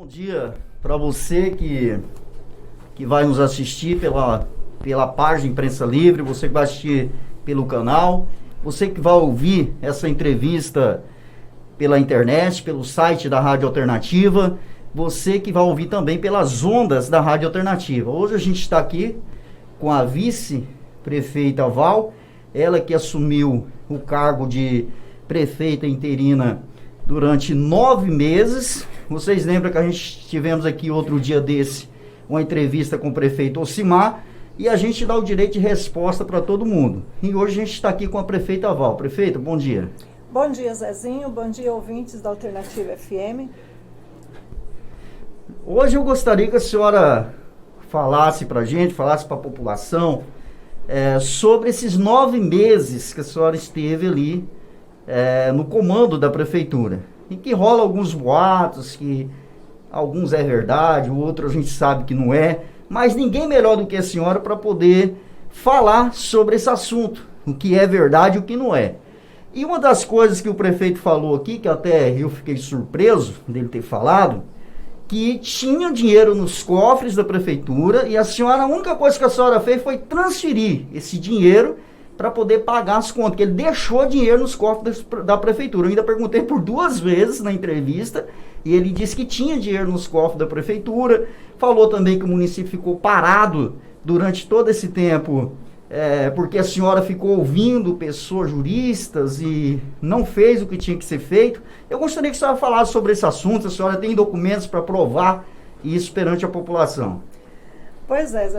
Dia para você que vai nos assistir pela página Imprensa Livre, você que vai assistir pelo canal, você que vai ouvir essa entrevista pela internet, pelo site da Rádio Alternativa, você que vai ouvir também pelas ondas da Rádio Alternativa. Hoje a gente está aqui com a vice-prefeita Val, ela que assumiu o cargo de prefeita interina durante 9 meses. Vocês lembram que a gente tivemos aqui outro dia desse uma entrevista com o prefeito Ocimar e a gente dá o direito de resposta para todo mundo. E hoje a gente está aqui com a prefeita Val. Prefeita, bom dia. Bom dia, Zezinho. Bom dia, ouvintes da Alternativa FM. Hoje eu gostaria que a senhora falasse para a gente, falasse para a população sobre esses 9 meses que a senhora esteve ali no comando da prefeitura. E que rola alguns boatos, que alguns é verdade, o outro a gente sabe que não é, mas ninguém melhor do que a senhora para poder falar sobre esse assunto, o que é verdade e o que não é. E uma das coisas que o prefeito falou aqui, que até eu fiquei surpreso dele ter falado, que tinha dinheiro nos cofres da prefeitura e a única coisa que a senhora fez foi transferir esse dinheiro para poder pagar as contas, porque ele deixou dinheiro nos cofres da prefeitura. Eu ainda perguntei por 2 vezes na entrevista e ele disse que tinha dinheiro nos cofres da prefeitura. Falou também que o município ficou parado durante todo esse tempo porque a senhora ficou ouvindo pessoas juristas e não fez o que tinha que ser feito. Eu gostaria que a senhora falasse sobre esse assunto. A senhora tem documentos para provar isso perante a população. Pois é, Zé.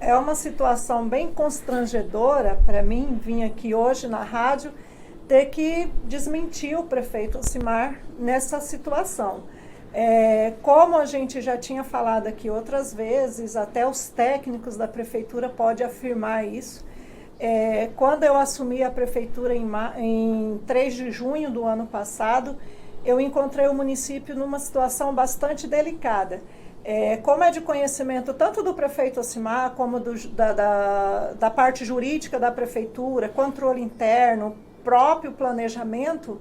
É uma situação bem constrangedora para mim vir aqui hoje na rádio ter que desmentir o prefeito Ocimar nessa situação. Como a gente já tinha falado aqui outras vezes, até os técnicos da prefeitura podem afirmar isso. Quando eu assumi a prefeitura em 3 de junho do ano passado, eu encontrei o município numa situação bastante delicada. Como é de conhecimento tanto do prefeito Ocimar como da parte jurídica da prefeitura, controle interno, próprio planejamento,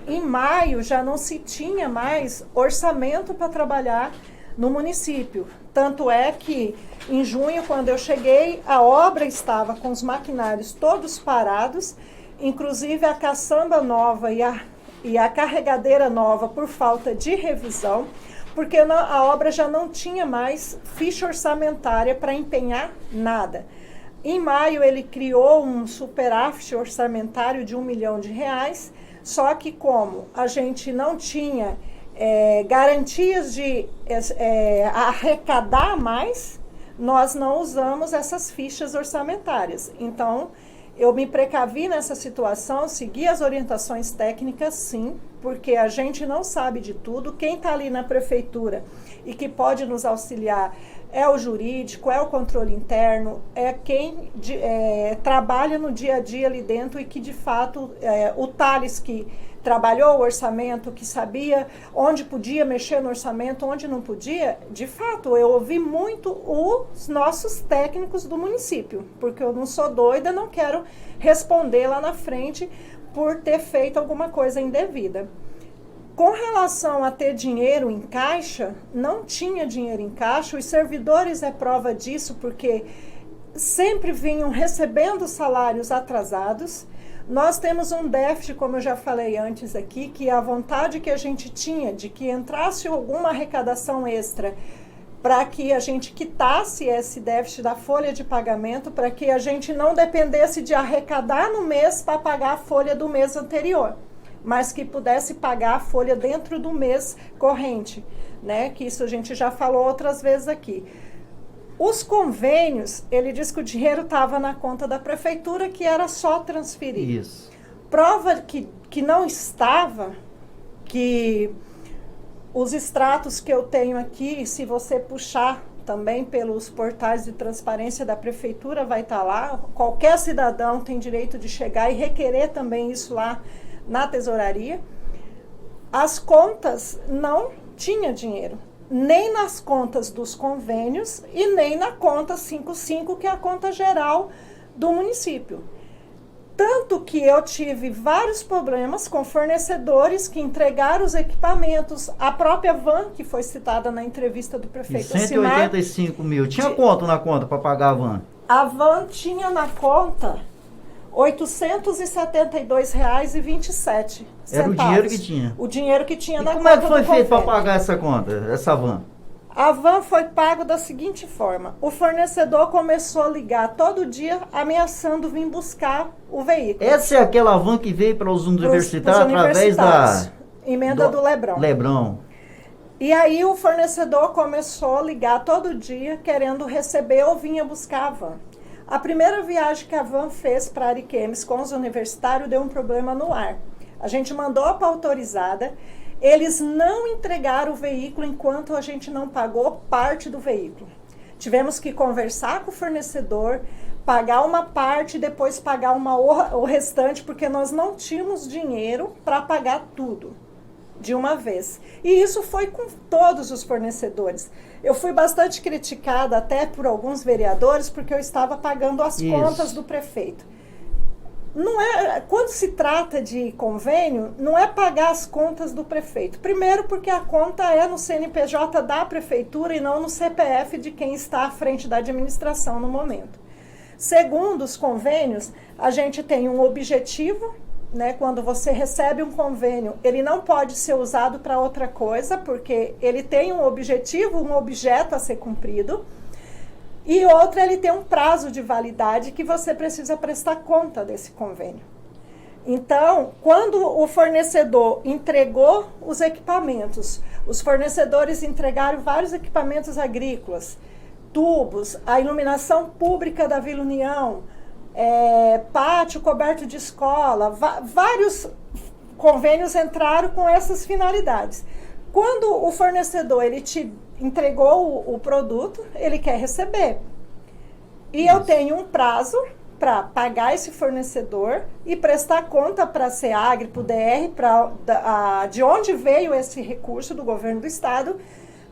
em maio já não se tinha mais orçamento para trabalhar no município. Tanto é que em junho, quando eu cheguei, a obra estava com os maquinários todos parados, inclusive a caçamba nova e a carregadeira nova por falta de revisão, porque a obra já não tinha mais ficha orçamentária para empenhar nada. Em maio ele criou um superávit orçamentário de R$1 milhão, só que como a gente não tinha garantias de arrecadar mais, nós não usamos essas fichas orçamentárias. Então, eu me precavi nessa situação, segui as orientações técnicas, sim, porque a gente não sabe de tudo. Quem está ali na prefeitura e que pode nos auxiliar é o jurídico, é o controle interno, é quem trabalha no dia a dia ali dentro e que, de fato, o Thales que trabalhou o orçamento, que sabia onde podia mexer no orçamento, onde não podia. De fato, eu ouvi muito os nossos técnicos do município, porque eu não sou doida, não quero responder lá na frente por ter feito alguma coisa indevida. Com relação a ter dinheiro em caixa, não tinha dinheiro em caixa. Os servidores é prova disso, porque sempre vinham recebendo salários atrasados. Nós temos um déficit, como eu já falei antes aqui, que a vontade que a gente tinha de que entrasse alguma arrecadação extra para que a gente quitasse esse déficit da folha de pagamento, para que a gente não dependesse de arrecadar no mês para pagar a folha do mês anterior, mas que pudesse pagar a folha dentro do mês corrente, né? Que isso a gente já falou outras vezes aqui. Os convênios, ele diz que o dinheiro estava na conta da prefeitura, que era só transferir. Isso. Prova que não estava, que os extratos que eu tenho aqui, se você puxar também pelos portais de transparência da prefeitura, vai estar lá. Qualquer cidadão tem direito de chegar e requerer também isso lá na tesouraria. As contas não tinha dinheiro, nem nas contas dos convênios e nem na conta 55, que é a conta geral do município. Tanto que eu tive vários problemas com fornecedores que entregaram os equipamentos, a própria van, que foi citada na entrevista do prefeito E 185 mil. Tinha quanto na conta para pagar a van? A van tinha na conta R$ 872,27. Era o dinheiro que tinha. O dinheiro que tinha na conta. Como é que foi feito para pagar essa conta, essa van? A van foi pago da seguinte forma: o fornecedor começou a ligar todo dia ameaçando vir buscar o veículo. Essa é aquela van que veio para os universitários através da emenda do Lebrão. Lebrão. E aí o fornecedor começou a ligar todo dia querendo receber ou vinha buscar a van. A primeira viagem que a van fez para Ariquemes com os universitários deu um problema no ar. A gente mandou para a autorizada. Eles não entregaram o veículo enquanto a gente não pagou parte do veículo. Tivemos que conversar com o fornecedor, pagar uma parte e depois pagar o restante, porque nós não tínhamos dinheiro para pagar tudo de uma vez. E isso foi com todos os fornecedores. Eu fui bastante criticada até por alguns vereadores, porque eu estava pagando as contas do prefeito. Não é, quando se trata de convênio, não é pagar as contas do prefeito. Primeiro, porque a conta é no CNPJ da prefeitura e não no CPF de quem está à frente da administração no momento. Segundo, os convênios, a gente tem um objetivo, né? Quando você recebe um convênio, ele não pode ser usado para outra coisa, porque ele tem um objetivo, um objeto a ser cumprido. E outra, ele tem um prazo de validade que você precisa prestar conta desse convênio. Então, quando o fornecedor entregou os equipamentos, os fornecedores entregaram vários equipamentos agrícolas, tubos, a iluminação pública da Vila União, pátio coberto de escola, vários convênios entraram com essas finalidades. Quando o fornecedor ele te entregou o produto, ele quer receber. E eu tenho um prazo para pagar esse fornecedor e prestar conta para a SEAGRE, para o DR, de onde veio esse recurso do governo do estado,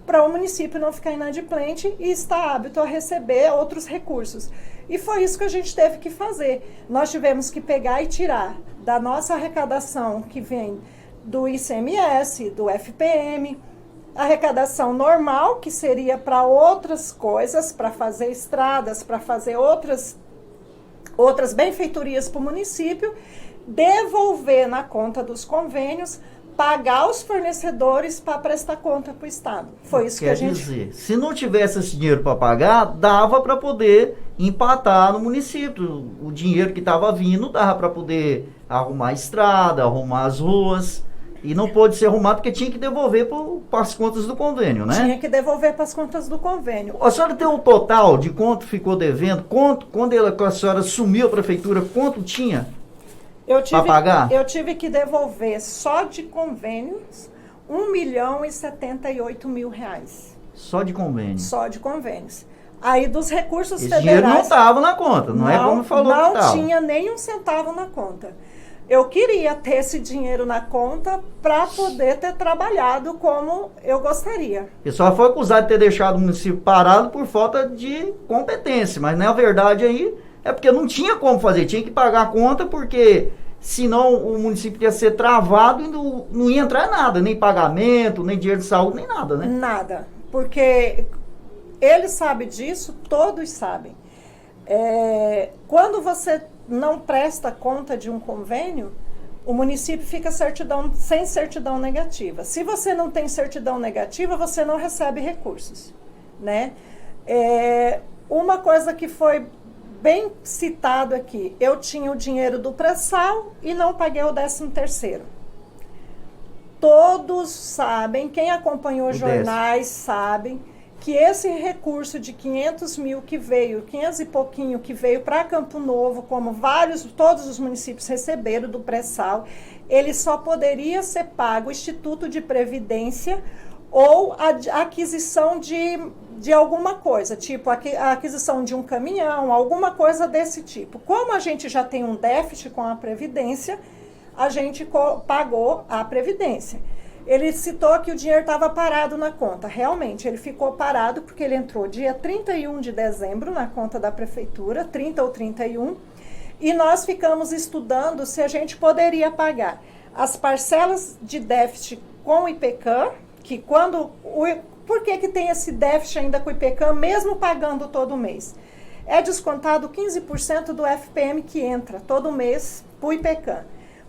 para o município não ficar inadimplente e estar hábito a receber outros recursos. E foi isso que a gente teve que fazer. Nós tivemos que pegar e tirar da nossa arrecadação, que vem do ICMS, do FPM, arrecadação normal, que seria para outras coisas, para fazer estradas, para fazer outras benfeitorias para o município, devolver na conta dos convênios, pagar os fornecedores para prestar conta para o Estado. Foi isso que a gente... Quer dizer, se não tivesse esse dinheiro para pagar, dava para poder empatar no município. O dinheiro que estava vindo dava para poder arrumar a estrada, arrumar as ruas. E não pôde ser arrumado porque tinha que devolver para as contas do convênio, né? Tinha que devolver para as contas do convênio. A senhora tem um total de quanto ficou devendo? Quando a senhora assumiu a prefeitura, quanto tinha para pagar? Eu tive que devolver só de convênios R$1.078.000. Só de convênio? Só de convênios. Aí dos recursos esse federais... dinheiro não estava na conta, não é como falou que estava. Não tinha nem um centavo na conta. Eu queria ter esse dinheiro na conta para poder ter trabalhado como eu gostaria. O pessoal foi acusado de ter deixado o município parado por falta de competência, mas na verdade aí é porque não tinha como fazer, tinha que pagar a conta porque senão o município ia ser travado e não ia entrar nada, nem pagamento, nem dinheiro de saúde, nem nada, né? Nada, porque ele sabe disso, todos sabem. Quando você não presta conta de um convênio, o município fica sem certidão negativa. Se você não tem certidão negativa, você não recebe recursos, né? Uma coisa que foi bem citado aqui, eu tinha o dinheiro do pré-sal e não paguei o 13º. Todos sabem, quem acompanhou os jornais sabem, que esse recurso de 500 mil que veio, 500 e pouquinho que veio para Campo Novo, como todos os municípios receberam do pré-sal, ele só poderia ser pago o Instituto de Previdência ou a aquisição de alguma coisa, tipo a aquisição de um caminhão, alguma coisa desse tipo. Como a gente já tem um déficit com a Previdência, a gente pagou a Previdência. Ele citou que o dinheiro estava parado na conta. Realmente, ele ficou parado porque ele entrou dia 31 de dezembro na conta da Prefeitura, 30 ou 31, e nós ficamos estudando se a gente poderia pagar as parcelas de déficit com o IPCAM, que quando... Por que tem esse déficit ainda com o IPCAM, mesmo pagando todo mês? É descontado 15% do FPM que entra todo mês para o IPCAM.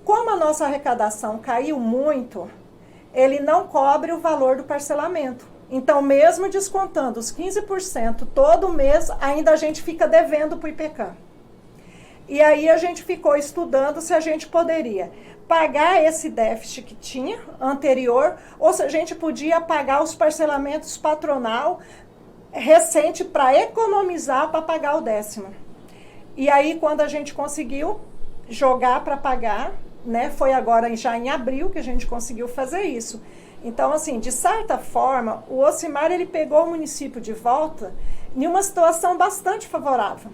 Como a nossa arrecadação caiu muito, ele não cobre o valor do parcelamento. Então, mesmo descontando os 15% todo mês, ainda a gente fica devendo para o IPCAM. E aí a gente ficou estudando se a gente poderia pagar esse déficit que tinha anterior, ou se a gente podia pagar os parcelamentos patronal recente para economizar para pagar o 10º. E aí, quando a gente conseguiu jogar para pagar, né, foi agora já em abril que a gente conseguiu fazer isso. Então, assim, de certa forma, o Ocimar ele pegou o município de volta em uma situação bastante favorável.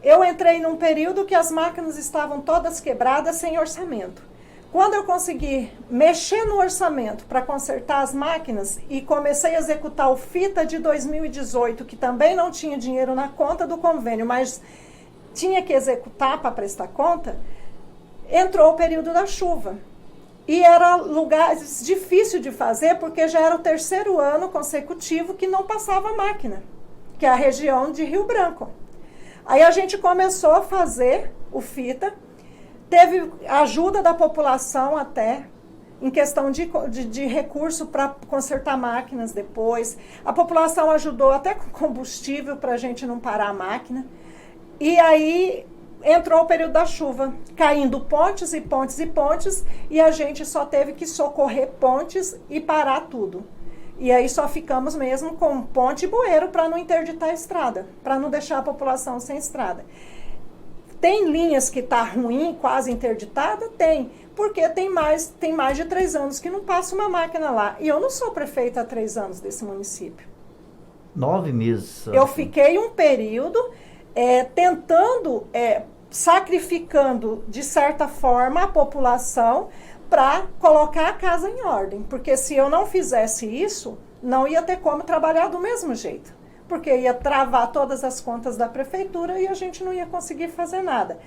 Eu entrei num período que as máquinas estavam todas quebradas, sem orçamento. Quando eu consegui mexer no orçamento para consertar as máquinas e comecei a executar o FITA de 2018, que também não tinha dinheiro na conta do convênio, mas tinha que executar para prestar conta, entrou o período da chuva. E era lugares difícil de fazer, porque já era o 3º ano consecutivo que não passava máquina, que é a região de Rio Branco. Aí a gente começou a fazer o FITA, teve ajuda da população até, em questão de recurso para consertar máquinas depois. A população ajudou até com combustível para a gente não parar a máquina. E aí entrou o período da chuva, caindo pontes e pontes e pontes, e a gente só teve que socorrer pontes e parar tudo. E aí só ficamos mesmo com ponte e bueiro para não interditar a estrada, para não deixar a população sem estrada. Tem linhas que tá ruim, quase interditada? Tem, porque tem mais de 3 anos que não passa uma máquina lá. E eu não sou prefeita há 3 anos desse município. 9 meses. Eu fiquei um período tentando, sacrificando, de certa forma, a população para colocar a casa em ordem. Porque se eu não fizesse isso, não ia ter como trabalhar do mesmo jeito. Porque ia travar todas as contas da prefeitura e a gente não ia conseguir fazer nada.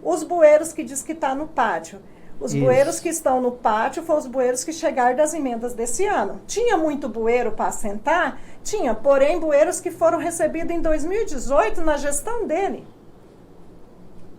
Os bueiros que diz que está no pátio. Os bueiros que estão no pátio foram os bueiros que chegaram das emendas desse ano. Tinha muito bueiro para assentar? Tinha, porém bueiros que foram recebidos em 2018 na gestão dele.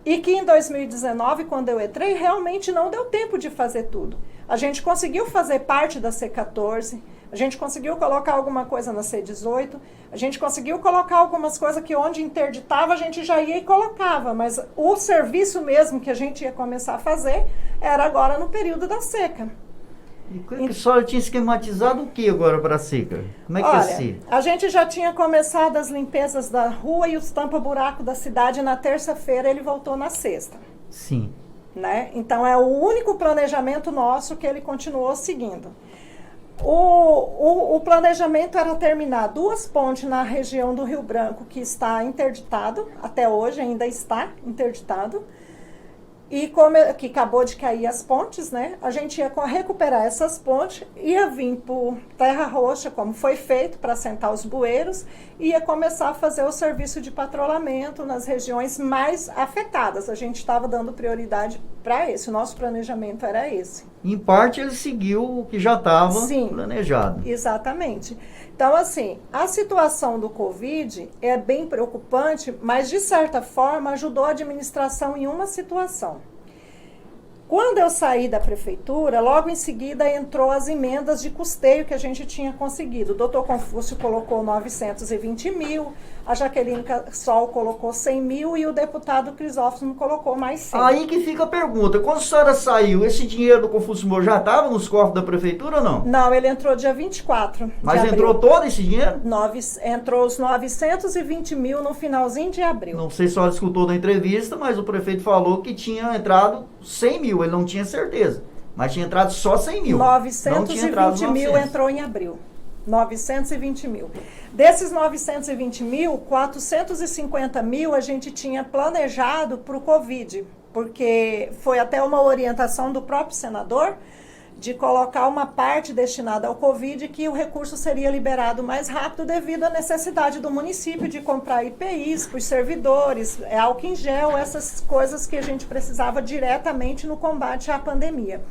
E que em 2019, quando eu entrei, realmente não deu tempo de fazer tudo. A gente conseguiu fazer parte da C14, a gente conseguiu colocar alguma coisa na C18, a gente conseguiu colocar algumas coisas que onde interditava a gente já ia e colocava, mas o serviço mesmo que a gente ia começar a fazer era agora no período da seca. E a senhora tinha esquematizado o que agora para a seca? Como é que ia ser? A gente já tinha começado as limpezas da rua e os tampa-buraco da cidade na terça-feira, ele voltou na sexta. Sim. Né? Então é o único planejamento nosso que ele continuou seguindo. O planejamento era terminar 2 pontes na região do Rio Branco, que está interditado, até hoje ainda está interditado, e que acabou de cair as pontes, né? A gente ia recuperar essas pontes, ia vir por Terra Roxa, como foi feito para assentar os bueiros, e ia começar a fazer o serviço de patrulhamento nas regiões mais afetadas. A gente estava dando prioridade para esse, o nosso planejamento era esse. Em parte ele seguiu o que já estava planejado. Exatamente. Então, assim, a situação do Covid é bem preocupante, mas, de certa forma, ajudou a administração em uma situação. Quando eu saí da prefeitura, logo em seguida entrou as emendas de custeio que a gente tinha conseguido. O doutor Confúcio colocou 920 mil, a Jaqueline Sol colocou 100 mil e o deputado Crisóstomo colocou mais 100. Aí que fica a pergunta, quando a senhora saiu, esse dinheiro do Confúcio Moura já estava nos cofres da prefeitura ou não? Não, ele entrou dia 24 Mas de entrou abril. todo esse dinheiro? Entrou os 920 mil no finalzinho de abril. Não sei se a senhora escutou na entrevista, mas o prefeito falou que tinha entrado 100 mil, ele não tinha certeza. Mas tinha entrado só 100 mil. 920 mil entrou em abril. 920 mil. Desses 920 mil, 450 mil a gente tinha planejado para o Covid, porque foi até uma orientação do próprio senador de colocar uma parte destinada ao Covid, que o recurso seria liberado mais rápido devido à necessidade do município de comprar EPIs para os servidores, álcool em gel, essas coisas que a gente precisava diretamente no combate à pandemia.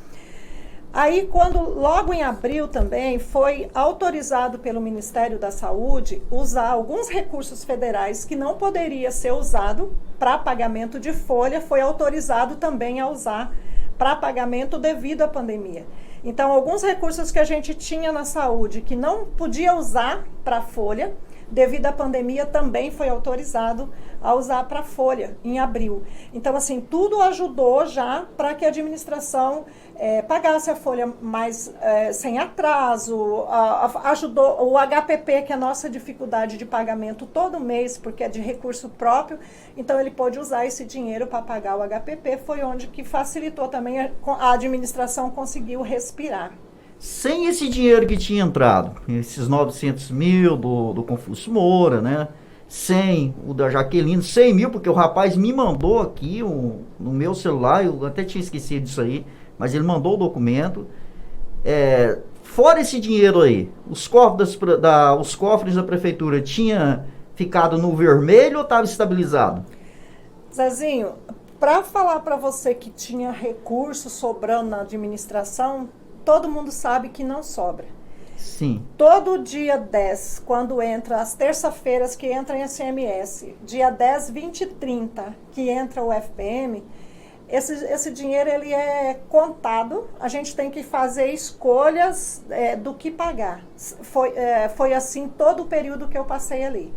Aí, logo em abril também, foi autorizado pelo Ministério da Saúde usar alguns recursos federais que não poderia ser usado para pagamento de folha, foi autorizado também a usar para pagamento devido à pandemia. Então, alguns recursos que a gente tinha na saúde que não podia usar para folha, devido à pandemia, também foi autorizado a usar para folha em abril. Então, assim, tudo ajudou já para que a administração pagasse a folha mais sem atraso, ajudou o HPP, que é a nossa dificuldade de pagamento todo mês, porque é de recurso próprio, então ele pôde usar esse dinheiro para pagar o HPP, foi onde que facilitou também, a administração conseguiu respirar. Sem esse dinheiro que tinha entrado, esses 900 mil do Confúcio Moura, né? Sem o da Jaqueline, 100 mil, porque o rapaz me mandou aqui no meu celular, eu até tinha esquecido disso aí, mas ele mandou o documento. Fora esse dinheiro aí, os cofres da prefeitura tinha ficado no vermelho ou estava estabilizado? Zezinho, para falar para você que tinha recurso sobrando na administração, todo mundo sabe que não sobra. Sim. Todo dia 10, quando entra, as terça-feiras que entra em SMS, dia 10, 20 e 30, que entra o FPM, esse dinheiro ele é contado, a gente tem que fazer escolhas do que pagar. Foi assim todo o período que eu passei ali.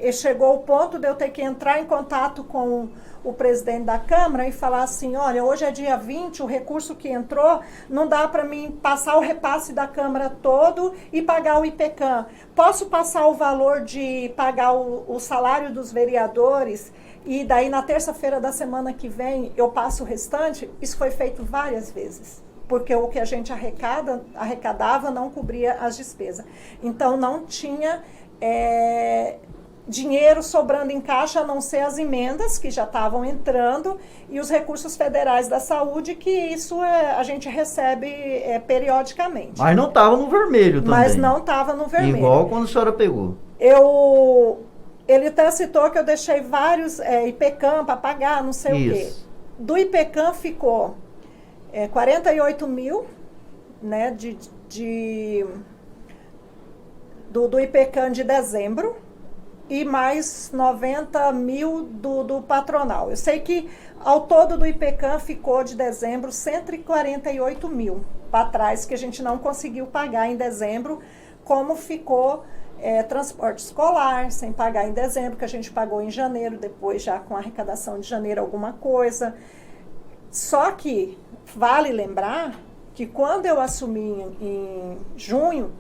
E chegou o ponto de eu ter que entrar em contato com o presidente da Câmara e falar assim, olha, hoje é dia 20, o recurso que entrou, não dá para mim passar o repasse da Câmara todo e pagar o IPCAM. Posso passar o valor de pagar o salário dos vereadores e daí na terça-feira da semana que vem eu passo o restante? Isso foi feito várias vezes, porque o que a gente arrecadava não cobria as despesas. Então não tinha dinheiro sobrando em caixa, a não ser as emendas que já estavam entrando e os recursos federais da saúde, que isso a gente recebe periodicamente. Mas não estava no vermelho também. Mas não estava no vermelho. Igual quando a senhora pegou. Ele até citou que eu deixei vários IPCAM para pagar, não sei o quê. Do IPCAM ficou 48 mil, né, do IPCAM de dezembro, e mais 90 mil do patronal. Eu sei que ao todo do IPCAM ficou de dezembro 148 mil para trás, que a gente não conseguiu pagar em dezembro, como ficou transporte escolar, sem pagar em dezembro, que a gente pagou em janeiro, depois já com a arrecadação de janeiro alguma coisa. Só que vale lembrar que quando eu assumi em junho,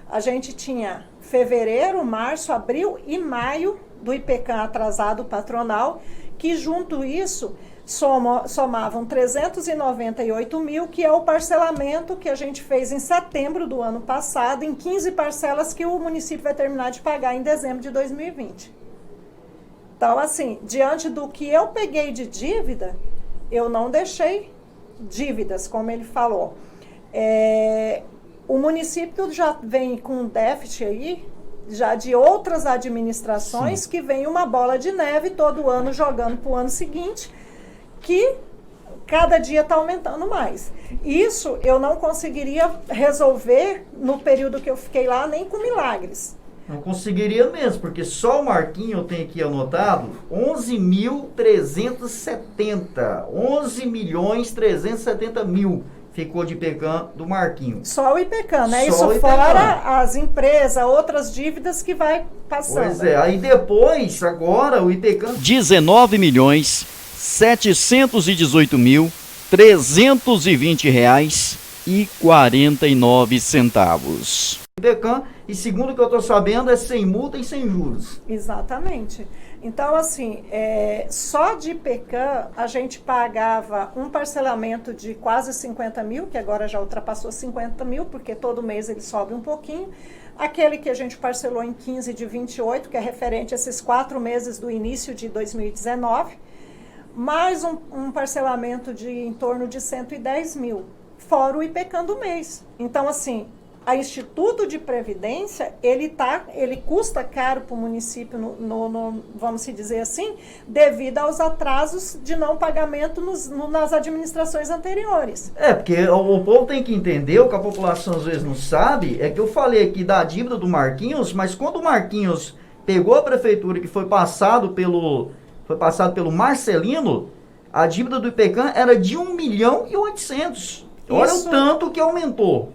a gente tinha fevereiro, março, abril e maio do IPCAM atrasado patronal, que junto isso somavam 398 mil, que é o parcelamento que a gente fez em setembro do ano passado, em 15 parcelas que o município vai terminar de pagar em dezembro de 2020. Então, assim, diante do que eu peguei de dívida, eu não deixei dívidas, como ele falou. O município já vem com um déficit aí, já de outras administrações, sim, que vem uma bola de neve todo ano jogando para o ano seguinte, que cada dia está aumentando mais. Isso eu não conseguiria resolver no período que eu fiquei lá, nem com milagres. Não conseguiria mesmo, porque só o Marquinho eu tenho aqui anotado 11.370, 11.370.000 ficou de IPCAM do Marquinho. Só o IPCAM, né? Isso fora as empresas, outras dívidas que vai passando. Pois é, aí depois, agora o IPCAM... 19.718.320 reais e 49 centavos. O IPCAM e segundo o que eu estou sabendo, é sem multa e sem juros. Exatamente. Então, assim, só de IPCAM a gente pagava um parcelamento de quase 50 mil, que agora já ultrapassou 50 mil, porque todo mês ele sobe um pouquinho. Aquele que a gente parcelou em 15 de 28, que é referente a esses 4 meses do início de 2019, mais um parcelamento de em torno de 110 mil, fora o IPCAM do mês. Então, assim, a Instituto de Previdência, ele custa caro para o município, vamos se dizer assim, devido aos atrasos de não pagamento nas administrações anteriores. Porque o povo tem que entender, o que a população às vezes não sabe, é que eu falei aqui da dívida do Marquinhos, mas quando o Marquinhos pegou a prefeitura, que foi passado pelo Marcelino, a dívida do IPCAM era de 1.800.000. Olha o tanto que aumentou.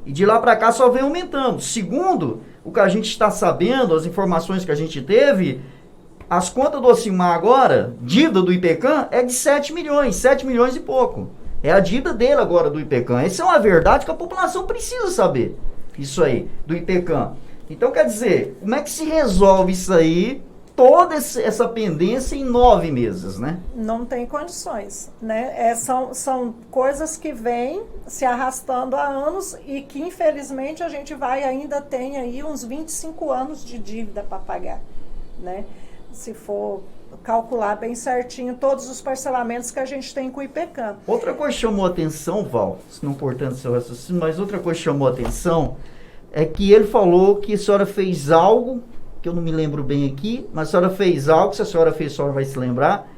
E de lá para cá só vem aumentando. Segundo o que a gente está sabendo, as informações que a gente teve, as contas do Ocimar agora, dívida do IPCAM, é de 7 milhões e pouco. É a dívida dele agora do IPCAM. Essa é uma verdade que a população precisa saber. Isso aí, do IPCAM. Então, quer dizer, como é que se resolve isso aí, toda essa pendência em 9 meses, né? Não tem condições, né? São coisas que vêm se arrastando há anos e que, infelizmente, a gente ainda tem aí uns 25 anos de dívida para pagar, né? Se for calcular bem certinho todos os parcelamentos que a gente tem com o IPCAM. Outra coisa que chamou a atenção, Val, se não portando seu raciocínio, mas outra coisa que chamou a atenção é que ele falou que a senhora fez algo, que eu não me lembro bem aqui, mas a senhora fez algo, se a senhora fez, a senhora vai se lembrar,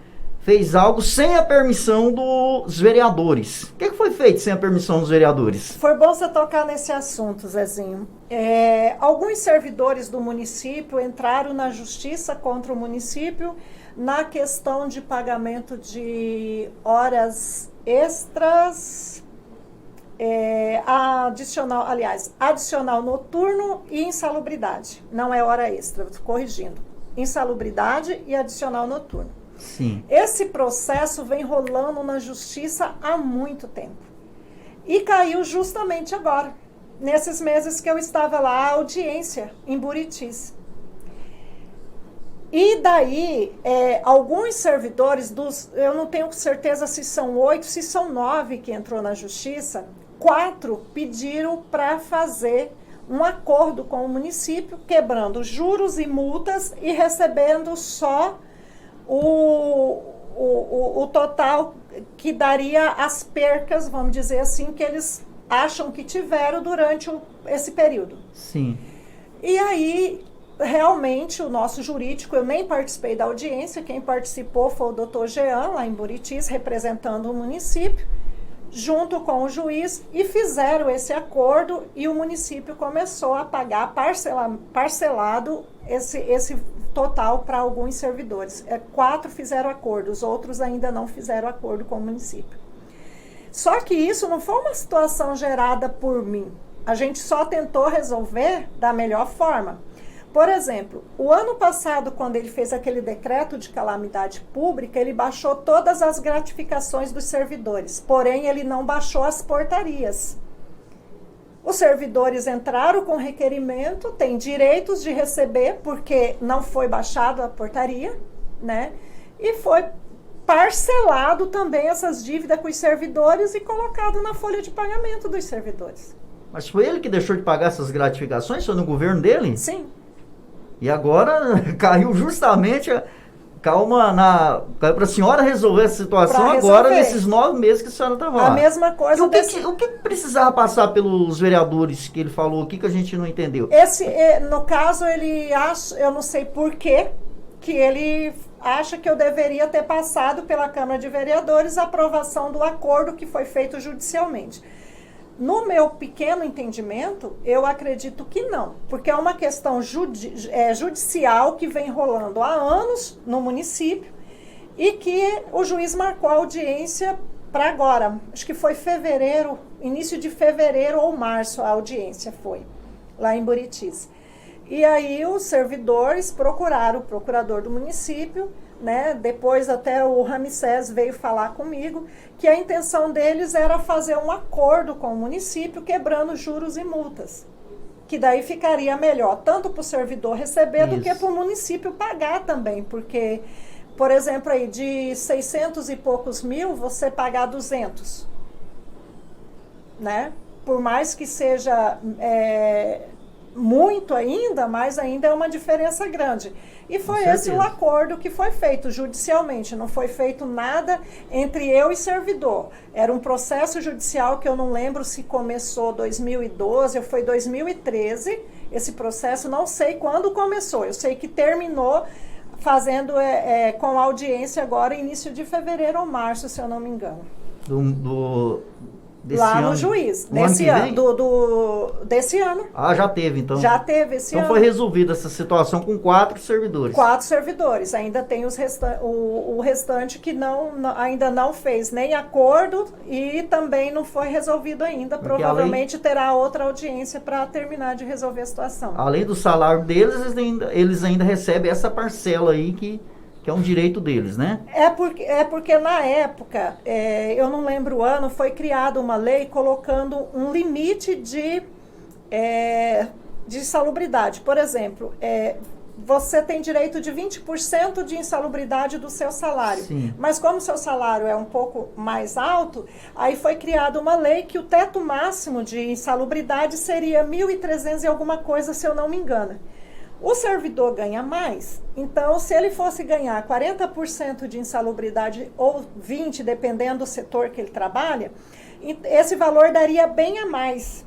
fez algo sem a permissão dos vereadores. O que foi feito sem a permissão dos vereadores? Foi bom você tocar nesse assunto, Zezinho. Alguns servidores do município entraram na justiça contra o município na questão de pagamento de horas extras, adicional noturno e insalubridade. Não é hora extra, corrigindo. Insalubridade e adicional noturno. Sim. Esse processo vem rolando na justiça há muito tempo. E caiu justamente agora, nesses meses que eu estava lá, a audiência em Buritis. E daí, alguns servidores, eu não tenho certeza se são 8, se são 9 que entrou na justiça, 4 pediram para fazer um acordo com o município, quebrando juros e multas e recebendo só o total que daria as percas, vamos dizer assim, que eles acham que tiveram durante esse período. Sim. E aí, realmente, o nosso jurídico, eu nem participei da audiência, quem participou foi o doutor Jean, lá em Buritis, representando o município, junto com o juiz, e fizeram esse acordo e o município começou a pagar parcelado esse total para alguns servidores. 4 fizeram acordo, os outros ainda não fizeram acordo com o município. Só que isso não foi uma situação gerada por mim. A gente só tentou resolver da melhor forma. Por exemplo, o ano passado, quando ele fez aquele decreto de calamidade pública, ele baixou todas as gratificações dos servidores, porém ele não baixou as portarias. Os servidores entraram com requerimento, têm direitos de receber, porque não foi baixada a portaria, né? E foi parcelado também essas dívidas com os servidores e colocado na folha de pagamento dos servidores. Mas foi ele que deixou de pagar essas gratificações? Foi no governo dele? Sim. E agora caiu justamente... Caiu para a senhora resolver essa situação agora, nesses 9 meses que a senhora estava lá. A mesma coisa... E o que precisava passar pelos vereadores que ele falou aqui que a gente não entendeu? No caso, ele acha, eu não sei por quê, que ele acha que eu deveria ter passado pela Câmara de Vereadores a aprovação do acordo que foi feito judicialmente. No meu pequeno entendimento, eu acredito que não, porque é uma questão judicial que vem rolando há anos no município e que o juiz marcou a audiência para agora. Acho que foi fevereiro, início de fevereiro ou março a audiência foi, lá em Buritis. E aí os servidores procuraram o procurador do município, né? Depois até o Ramsés veio falar comigo que a intenção deles era fazer um acordo com o município quebrando juros e multas. que daí ficaria melhor, tanto para o servidor receber do que Isso. para o município pagar também, porque, por exemplo, aí de 600 e poucos mil, você pagar 200, né? Por mais que seja muito ainda, mas ainda é uma diferença grande. E foi esse o acordo que foi feito judicialmente, não foi feito nada entre eu e servidor. Era um processo judicial que eu não lembro se começou 2012 ou foi 2013, esse processo, não sei quando começou, eu sei que terminou fazendo com audiência agora, início de fevereiro ou março, se eu não me engano. Desse lá ano, no juiz, desse ano. Ah, já teve, então. Já teve esse ano. Então foi resolvida essa situação com 4 servidores. 4 servidores. Ainda tem o restante que ainda não fez nem acordo e também não foi resolvido ainda. Porque provavelmente terá outra audiência para terminar de resolver a situação. Além do salário deles, eles ainda recebem essa parcela aí que é um direito deles, né? É porque na época, eu não lembro o ano, foi criada uma lei colocando um limite de insalubridade. Por exemplo, você tem direito de 20% de insalubridade do seu salário. Sim. Mas como o seu salário é um pouco mais alto, aí foi criada uma lei que o teto máximo de insalubridade seria 1.300 e alguma coisa, se eu não me engano. O servidor ganha mais, então se ele fosse ganhar 40% de insalubridade ou 20%, dependendo do setor que ele trabalha, esse valor daria bem a mais.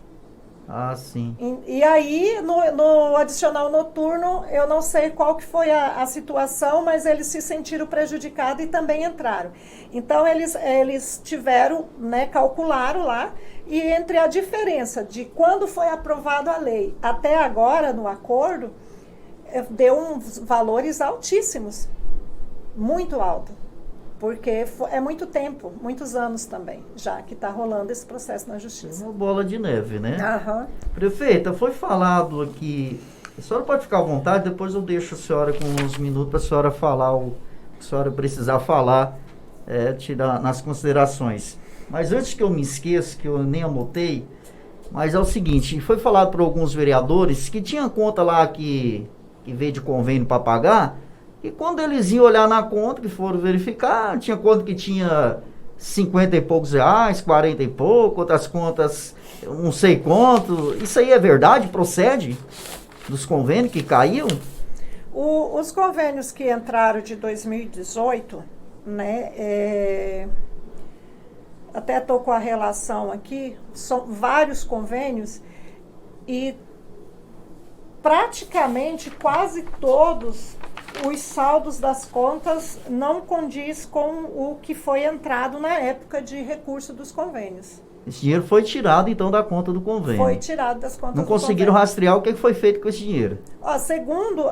Ah, sim. E aí, no adicional noturno, eu não sei qual que foi a situação, mas eles se sentiram prejudicados e também entraram. Então, eles tiveram, né, calcularam lá, e entre a diferença de quando foi aprovada a lei até agora, no acordo, deu uns valores altíssimos, muito alto, porque é muito tempo, muitos anos também, já que está rolando esse processo na justiça. É uma bola de neve, né? Aham. Prefeita, foi falado aqui, a senhora pode ficar à vontade, depois eu deixo a senhora com uns minutos para a senhora falar o que a senhora precisar falar, tirar nas considerações. Mas antes que eu me esqueça, que eu nem anotei, mas é o seguinte, foi falado por alguns vereadores que tinha conta lá que veio de convênio para pagar, e quando eles iam olhar na conta, que foram verificar, tinha conta que tinha 50 e poucos reais, 40 e pouco, outras contas não sei quanto. Isso aí é verdade? Procede? Dos convênios que caíam? Os convênios que entraram de 2018, né, até estou com a relação aqui, são vários convênios e praticamente quase todos os saldos das contas não condiz com o que foi entrado na época de recurso dos convênios. Esse dinheiro foi tirado, então, da conta do convênio. Foi tirado das contas do convênio. Não conseguiram rastrear o que foi feito com esse dinheiro. Segundo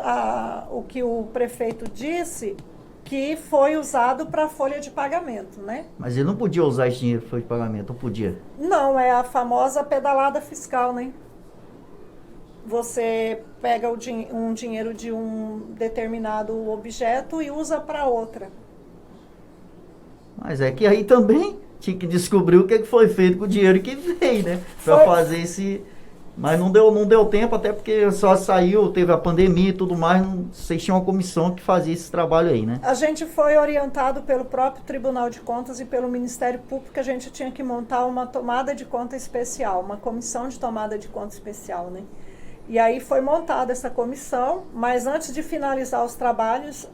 o que o prefeito disse, que foi usado para folha de pagamento, né? Mas ele não podia usar esse dinheiro para folha de pagamento, ou podia? Não, é a famosa pedalada fiscal, né? Você pega um dinheiro de um determinado objeto e usa para outra. Mas é que aí também tinha que descobrir o que foi feito com o dinheiro que veio, né? Para fazer esse... Mas não deu tempo, até porque só saiu, teve a pandemia e tudo mais, vocês tinham uma comissão que fazia esse trabalho aí, né? A gente foi orientado pelo próprio Tribunal de Contas e pelo Ministério Público que a gente tinha que montar uma tomada de conta especial, uma comissão de tomada de conta especial, né? E aí foi montada essa comissão, mas antes de finalizar os trabalhos,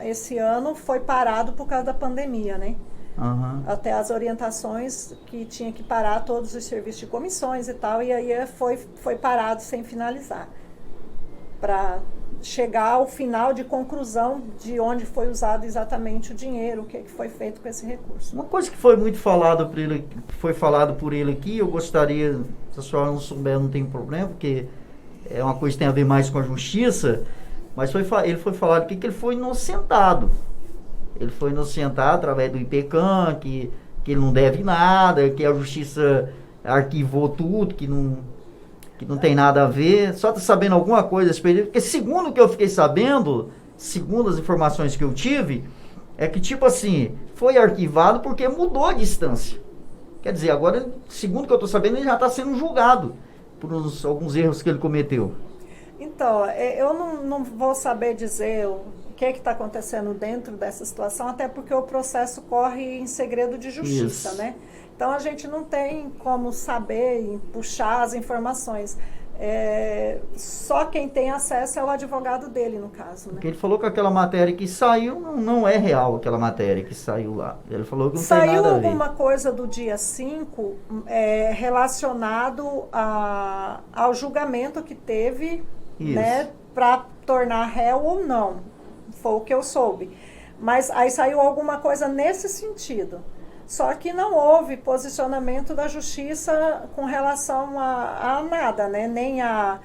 esse ano foi parado por causa da pandemia, né? Uhum. Até as orientações que tinha que parar todos os serviços de comissões e tal, e aí foi parado sem finalizar. Para chegar ao final de conclusão de onde foi usado exatamente o dinheiro, o que foi feito com esse recurso. Uma coisa que foi muito falado por ele aqui, eu gostaria, se a senhora não souber, não tem problema, porque é uma coisa que tem a ver mais com a justiça, mas ele foi falado aqui que ele foi inocentado. Ele foi inocentado através do IPECAM, que ele não deve nada, que a justiça arquivou tudo, que não tem nada a ver. Só está sabendo alguma coisa a respeito, porque segundo o que eu fiquei sabendo, segundo as informações que eu tive, é que tipo assim, foi arquivado porque mudou a distância. Quer dizer, agora, segundo o que eu estou sabendo, ele já está sendo julgado. alguns erros que ele cometeu? Então, eu não vou saber dizer o que está acontecendo dentro dessa situação, até porque o processo corre em segredo de justiça, Isso. né? Então, a gente não tem como saber e puxar as informações. Só quem tem acesso é o advogado dele, no caso, né? Porque ele falou que aquela matéria que saiu não é real, aquela matéria que saiu lá. Ele falou que não tem Saiu nada a ver. alguma coisa do dia 5 relacionado ao julgamento que teve, né, para tornar réu ou não. Foi o que eu soube. Mas aí saiu alguma coisa nesse sentido. Só que não houve posicionamento da justiça com relação a nada, né? Nem a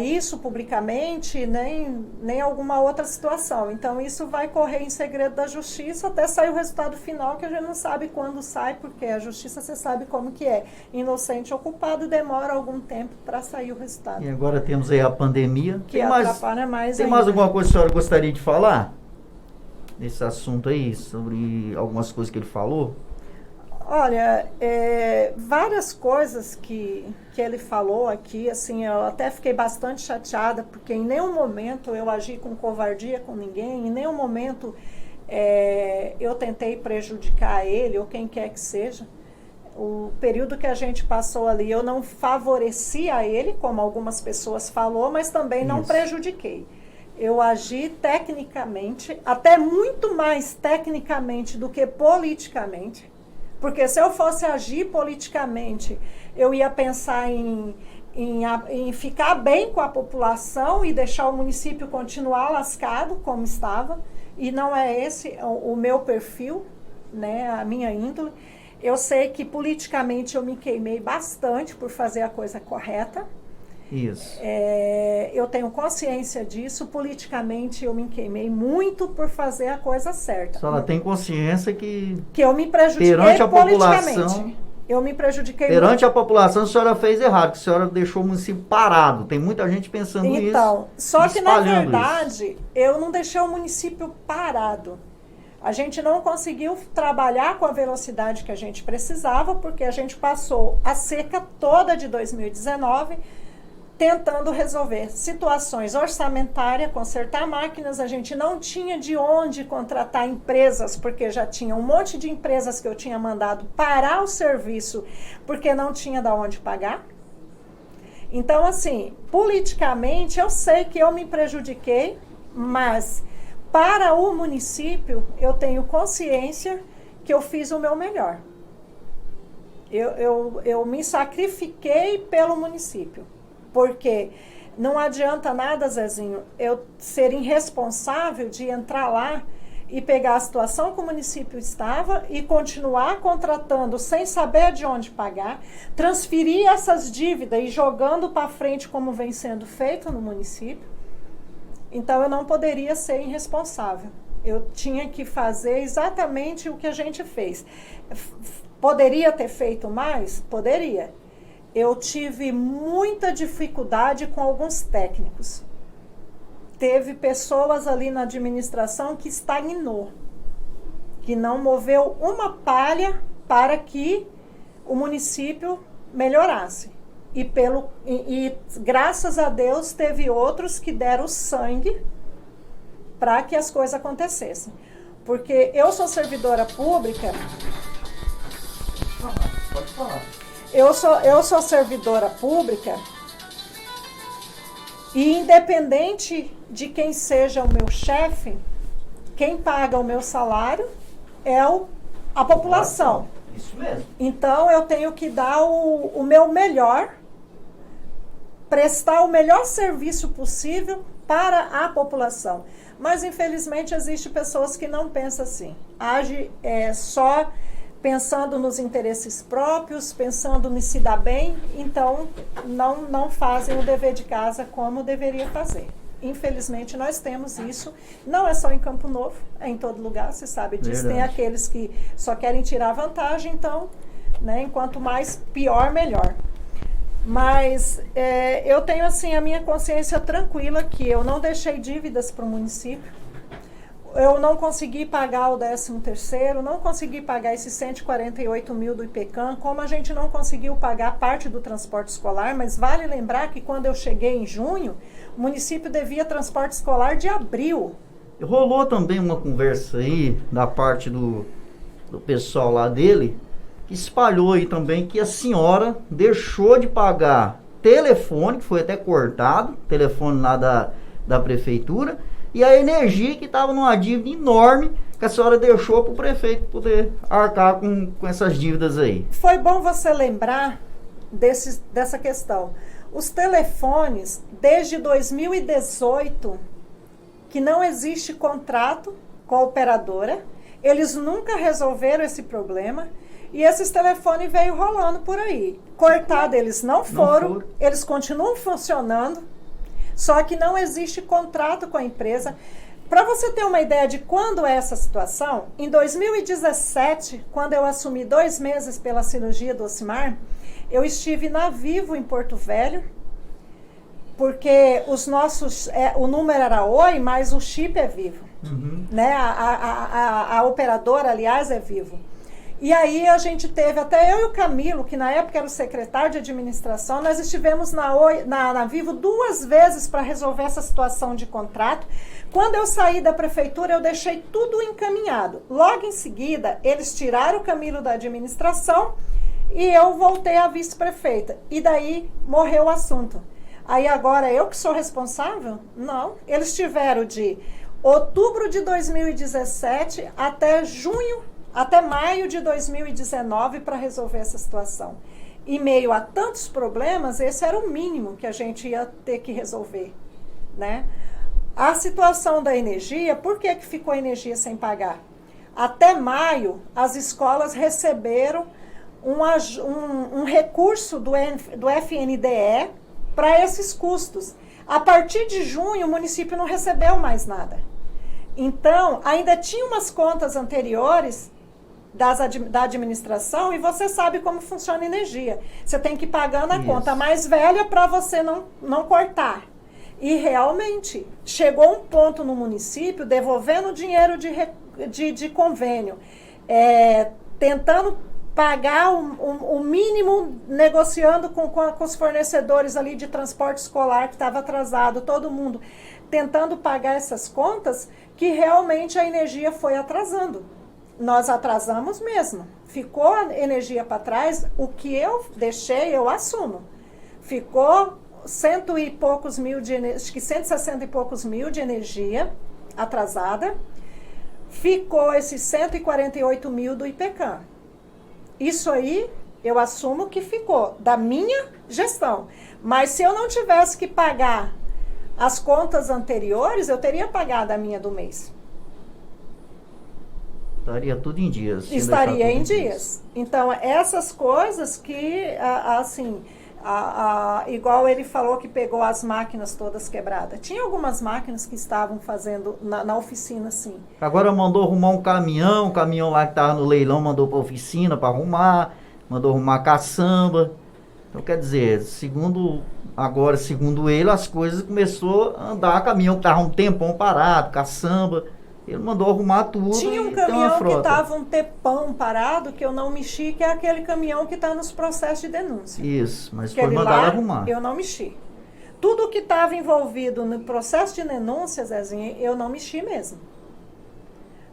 isso publicamente, nem alguma outra situação. Então, isso vai correr em segredo da justiça até sair o resultado final, que a gente não sabe quando sai, porque a justiça, você sabe como que é. Inocente ou culpado, demora algum tempo para sair o resultado. E agora temos aí a pandemia. Que atrapalha mais ainda. Tem mais alguma coisa que a senhora gostaria de falar? Nesse assunto aí, sobre algumas coisas que ele falou? Olha, várias coisas que ele falou aqui, assim, eu até fiquei bastante chateada, porque em nenhum momento eu agi com covardia com ninguém, em nenhum momento eu tentei prejudicar ele ou quem quer que seja. O período que a gente passou ali, eu não favorecia ele, como algumas pessoas falou, mas também não prejudiquei. Eu agi tecnicamente, até muito mais tecnicamente do que politicamente. Porque se eu fosse agir politicamente, eu ia pensar em ficar bem com a população e deixar o município continuar lascado como estava. E não é esse o meu perfil, né, a minha índole. Eu sei que politicamente eu me queimei bastante por fazer a coisa correta. Isso. Eu tenho consciência disso. Politicamente eu me queimei muito por fazer a coisa certa. Só ela tem consciência que eu me prejudiquei perante a politicamente. População, eu me prejudiquei perante muito. a população, a senhora fez errado, que a senhora deixou o município parado. Tem muita gente pensando isso. Então, só que na verdade, eu não deixei o município parado. A gente não conseguiu trabalhar com a velocidade que a gente precisava, porque a gente passou a seca toda de 2019 tentando resolver situações orçamentárias, consertar máquinas. A gente não tinha de onde contratar empresas, porque já tinha um monte de empresas que eu tinha mandado parar o serviço, porque não tinha de onde pagar. Então, assim, politicamente, eu sei que eu me prejudiquei, mas para o município, eu tenho consciência que eu fiz o meu melhor. Eu me sacrifiquei pelo município. Porque não adianta nada, Zezinho, eu ser irresponsável de entrar lá e pegar a situação que o município estava e continuar contratando sem saber de onde pagar, transferir essas dívidas e jogando para frente como vem sendo feito no município. Então, eu não poderia ser irresponsável. Eu tinha que fazer exatamente o que a gente fez. Poderia ter feito mais? Poderia. Eu tive muita dificuldade com alguns técnicos. Teve pessoas ali na administração que estagnou, que não moveu uma palha para que o município melhorasse. E graças a Deus teve outros que deram sangue para que as coisas acontecessem. Porque eu sou servidora pública. Pode falar. Eu sou servidora pública e independente de quem seja o meu chefe, quem paga o meu salário é a população. Isso mesmo. Então, eu tenho que dar o meu melhor, prestar o melhor serviço possível para a população. Mas, infelizmente, existem pessoas que não pensam assim. Age só pensando nos interesses próprios, pensando em se dar bem, então não fazem o dever de casa como deveria fazer. Infelizmente, nós temos isso, não é só em Campo Novo, é em todo lugar, você sabe disso. Verdade. Tem aqueles que só querem tirar vantagem, então, né, enquanto mais pior, melhor. Mas eu tenho assim a minha consciência tranquila que eu não deixei dívidas para o município. eu não consegui pagar o 13º, não consegui pagar esses 148 mil do IPCAM, como a gente não conseguiu pagar parte do transporte escolar, mas vale lembrar que quando eu cheguei em junho, o município devia transporte escolar de abril. Rolou também uma conversa aí da parte do pessoal lá dele, que espalhou aí também que a senhora deixou de pagar telefone, que foi até cortado, telefone lá da prefeitura, e a energia que estava numa dívida enorme que a senhora deixou para o prefeito poder arcar com essas dívidas aí. Foi bom você lembrar dessa questão. Os telefones, desde 2018, que não existe contrato com a operadora, eles nunca resolveram esse problema e esses telefones veio rolando por aí. Cortado eles não foram, eles continuam funcionando, só que não existe contrato com a empresa. Para você ter uma ideia de quando é essa situação, em 2017, quando eu assumi 2 meses pela cirurgia do Ocimar, eu estive na Vivo em Porto Velho, porque o número era Oi, mas o chip é Vivo. Uhum. Né? A operadora, aliás, é Vivo. E aí a gente teve, até eu e o Camilo, que na época era o secretário de administração, nós estivemos na Vivo 2 vezes para resolver essa situação de contrato. Quando eu saí da prefeitura, eu deixei tudo encaminhado. Logo em seguida, eles tiraram o Camilo da administração e eu voltei a vice-prefeita. E daí morreu o assunto. Aí agora eu que sou responsável? Não. Eles tiveram de outubro de 2017 até maio de 2019 para resolver essa situação. Em meio a tantos problemas, esse era o mínimo que a gente ia ter que resolver, né? A situação da energia, por que ficou a energia sem pagar? Até maio, as escolas receberam um recurso do FNDE para esses custos. A partir de junho, o município não recebeu mais nada. Então, ainda tinha umas contas anteriores da administração e você sabe como funciona a energia. Você tem que ir pagando a conta mais velha para você não cortar. E realmente, chegou um ponto no município, devolvendo dinheiro de convênio, tentando pagar o mínimo, negociando com os fornecedores ali de transporte escolar que estava atrasado, todo mundo tentando pagar essas contas, que realmente a energia foi atrasando. Nós atrasamos mesmo. Ficou a energia para trás, o que eu deixei, eu assumo. Ficou 100 e poucos mil acho que 160 e poucos mil de energia atrasada. Ficou esses 148 mil do IPCAM. Isso aí eu assumo que ficou da minha gestão. Mas se eu não tivesse que pagar as contas anteriores, eu teria pagado a minha do mês. Estaria tudo em dias. Estaria em dias. Então, essas coisas que, assim, igual ele falou que pegou as máquinas todas quebradas. Tinha algumas máquinas que estavam fazendo na oficina, sim. Agora mandou arrumar um caminhão lá que estava no leilão, mandou para a oficina para arrumar, mandou arrumar caçamba. Então, quer dizer, segundo ele, as coisas começou a andar, caminhão que estava um tempão parado, caçamba. Ele mandou arrumar tudo. Tinha um caminhão que estava um tempão parado, que eu não mexi, que é aquele caminhão que está nos processos de denúncia. Isso, mas foi mandado arrumar. Eu não mexi. Tudo que estava envolvido no processo de denúncia, Zezinha, eu não mexi mesmo.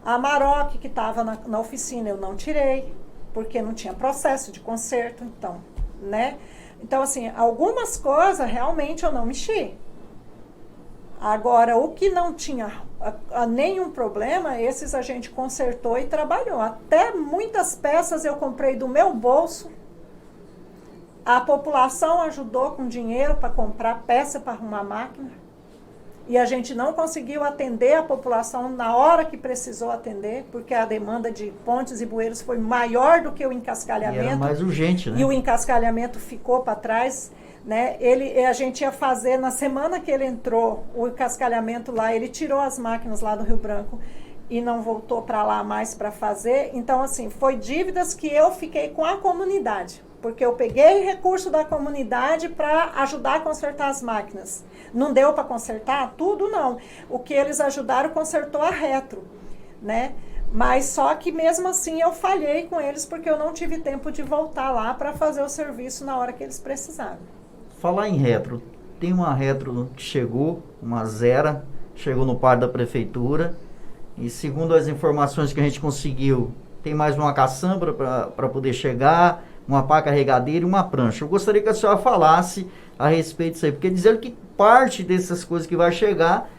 A Maroc, que estava na oficina, eu não tirei, porque não tinha processo de conserto, então, né? Então, assim, algumas coisas realmente eu não mexi. Agora, o que não tinha nenhum problema, esses a gente consertou e trabalhou. Até muitas peças eu comprei do meu bolso. A população ajudou com dinheiro para comprar peça para arrumar a máquina. E a gente não conseguiu atender a população na hora que precisou atender, porque a demanda de pontes e bueiros foi maior do que o encascalhamento. E era mais urgente, né? E o encascalhamento ficou para trás. Né? A gente ia fazer, na semana que ele entrou, o encascalhamento lá, ele tirou as máquinas lá do Rio Branco e não voltou para lá mais para fazer. Então, assim, foi dívidas que eu fiquei com a comunidade, porque eu peguei recurso da comunidade para ajudar a consertar as máquinas. Não deu para consertar tudo, não. O que eles ajudaram, consertou a retro, né? Mas só que mesmo assim eu falhei com eles, porque eu não tive tempo de voltar lá para fazer o serviço na hora que eles precisaram. Falar em retro, tem uma retro que chegou, uma Zera, chegou no par da prefeitura, e segundo as informações que a gente conseguiu, tem mais uma caçamba para poder chegar, uma pá carregadeira e uma prancha. Eu gostaria que a senhora falasse a respeito disso aí, porque dizendo que parte dessas coisas que vai chegar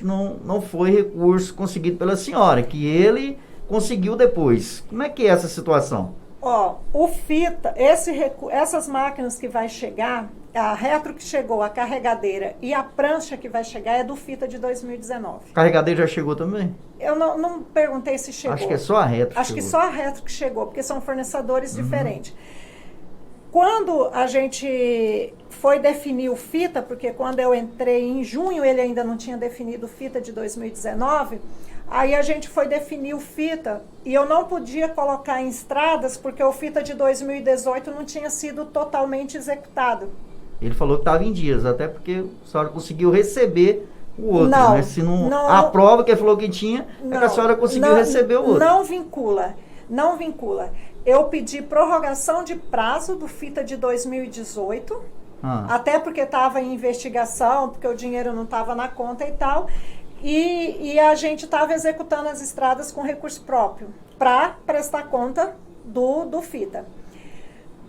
não foi recurso conseguido pela senhora, que ele conseguiu depois. Como é que é essa situação? Ó, o fita, essas máquinas que vai chegar, a retro que chegou, a carregadeira e a prancha que vai chegar é do fita de 2019. Carregadeira já chegou também? Eu não perguntei se chegou. Acho que é só a retro. Acho que só a retro que chegou, porque são fornecedores diferentes. Quando a gente foi definir o fita, porque quando eu entrei em junho, ele ainda não tinha definido o fita de 2019, aí a gente foi definir o fita e eu não podia colocar em estradas, porque o fita de 2018 não tinha sido totalmente executado. Ele falou que estava em dias, até porque a senhora conseguiu receber o outro, não, né? Se não, a prova que ele falou que tinha, é que a senhora conseguiu receber o outro. Não vincula. Eu pedi prorrogação de prazo do fita de 2018, até porque estava em investigação, porque o dinheiro não estava na conta e tal, e a gente estava executando as estradas com recurso próprio, para prestar conta do fita.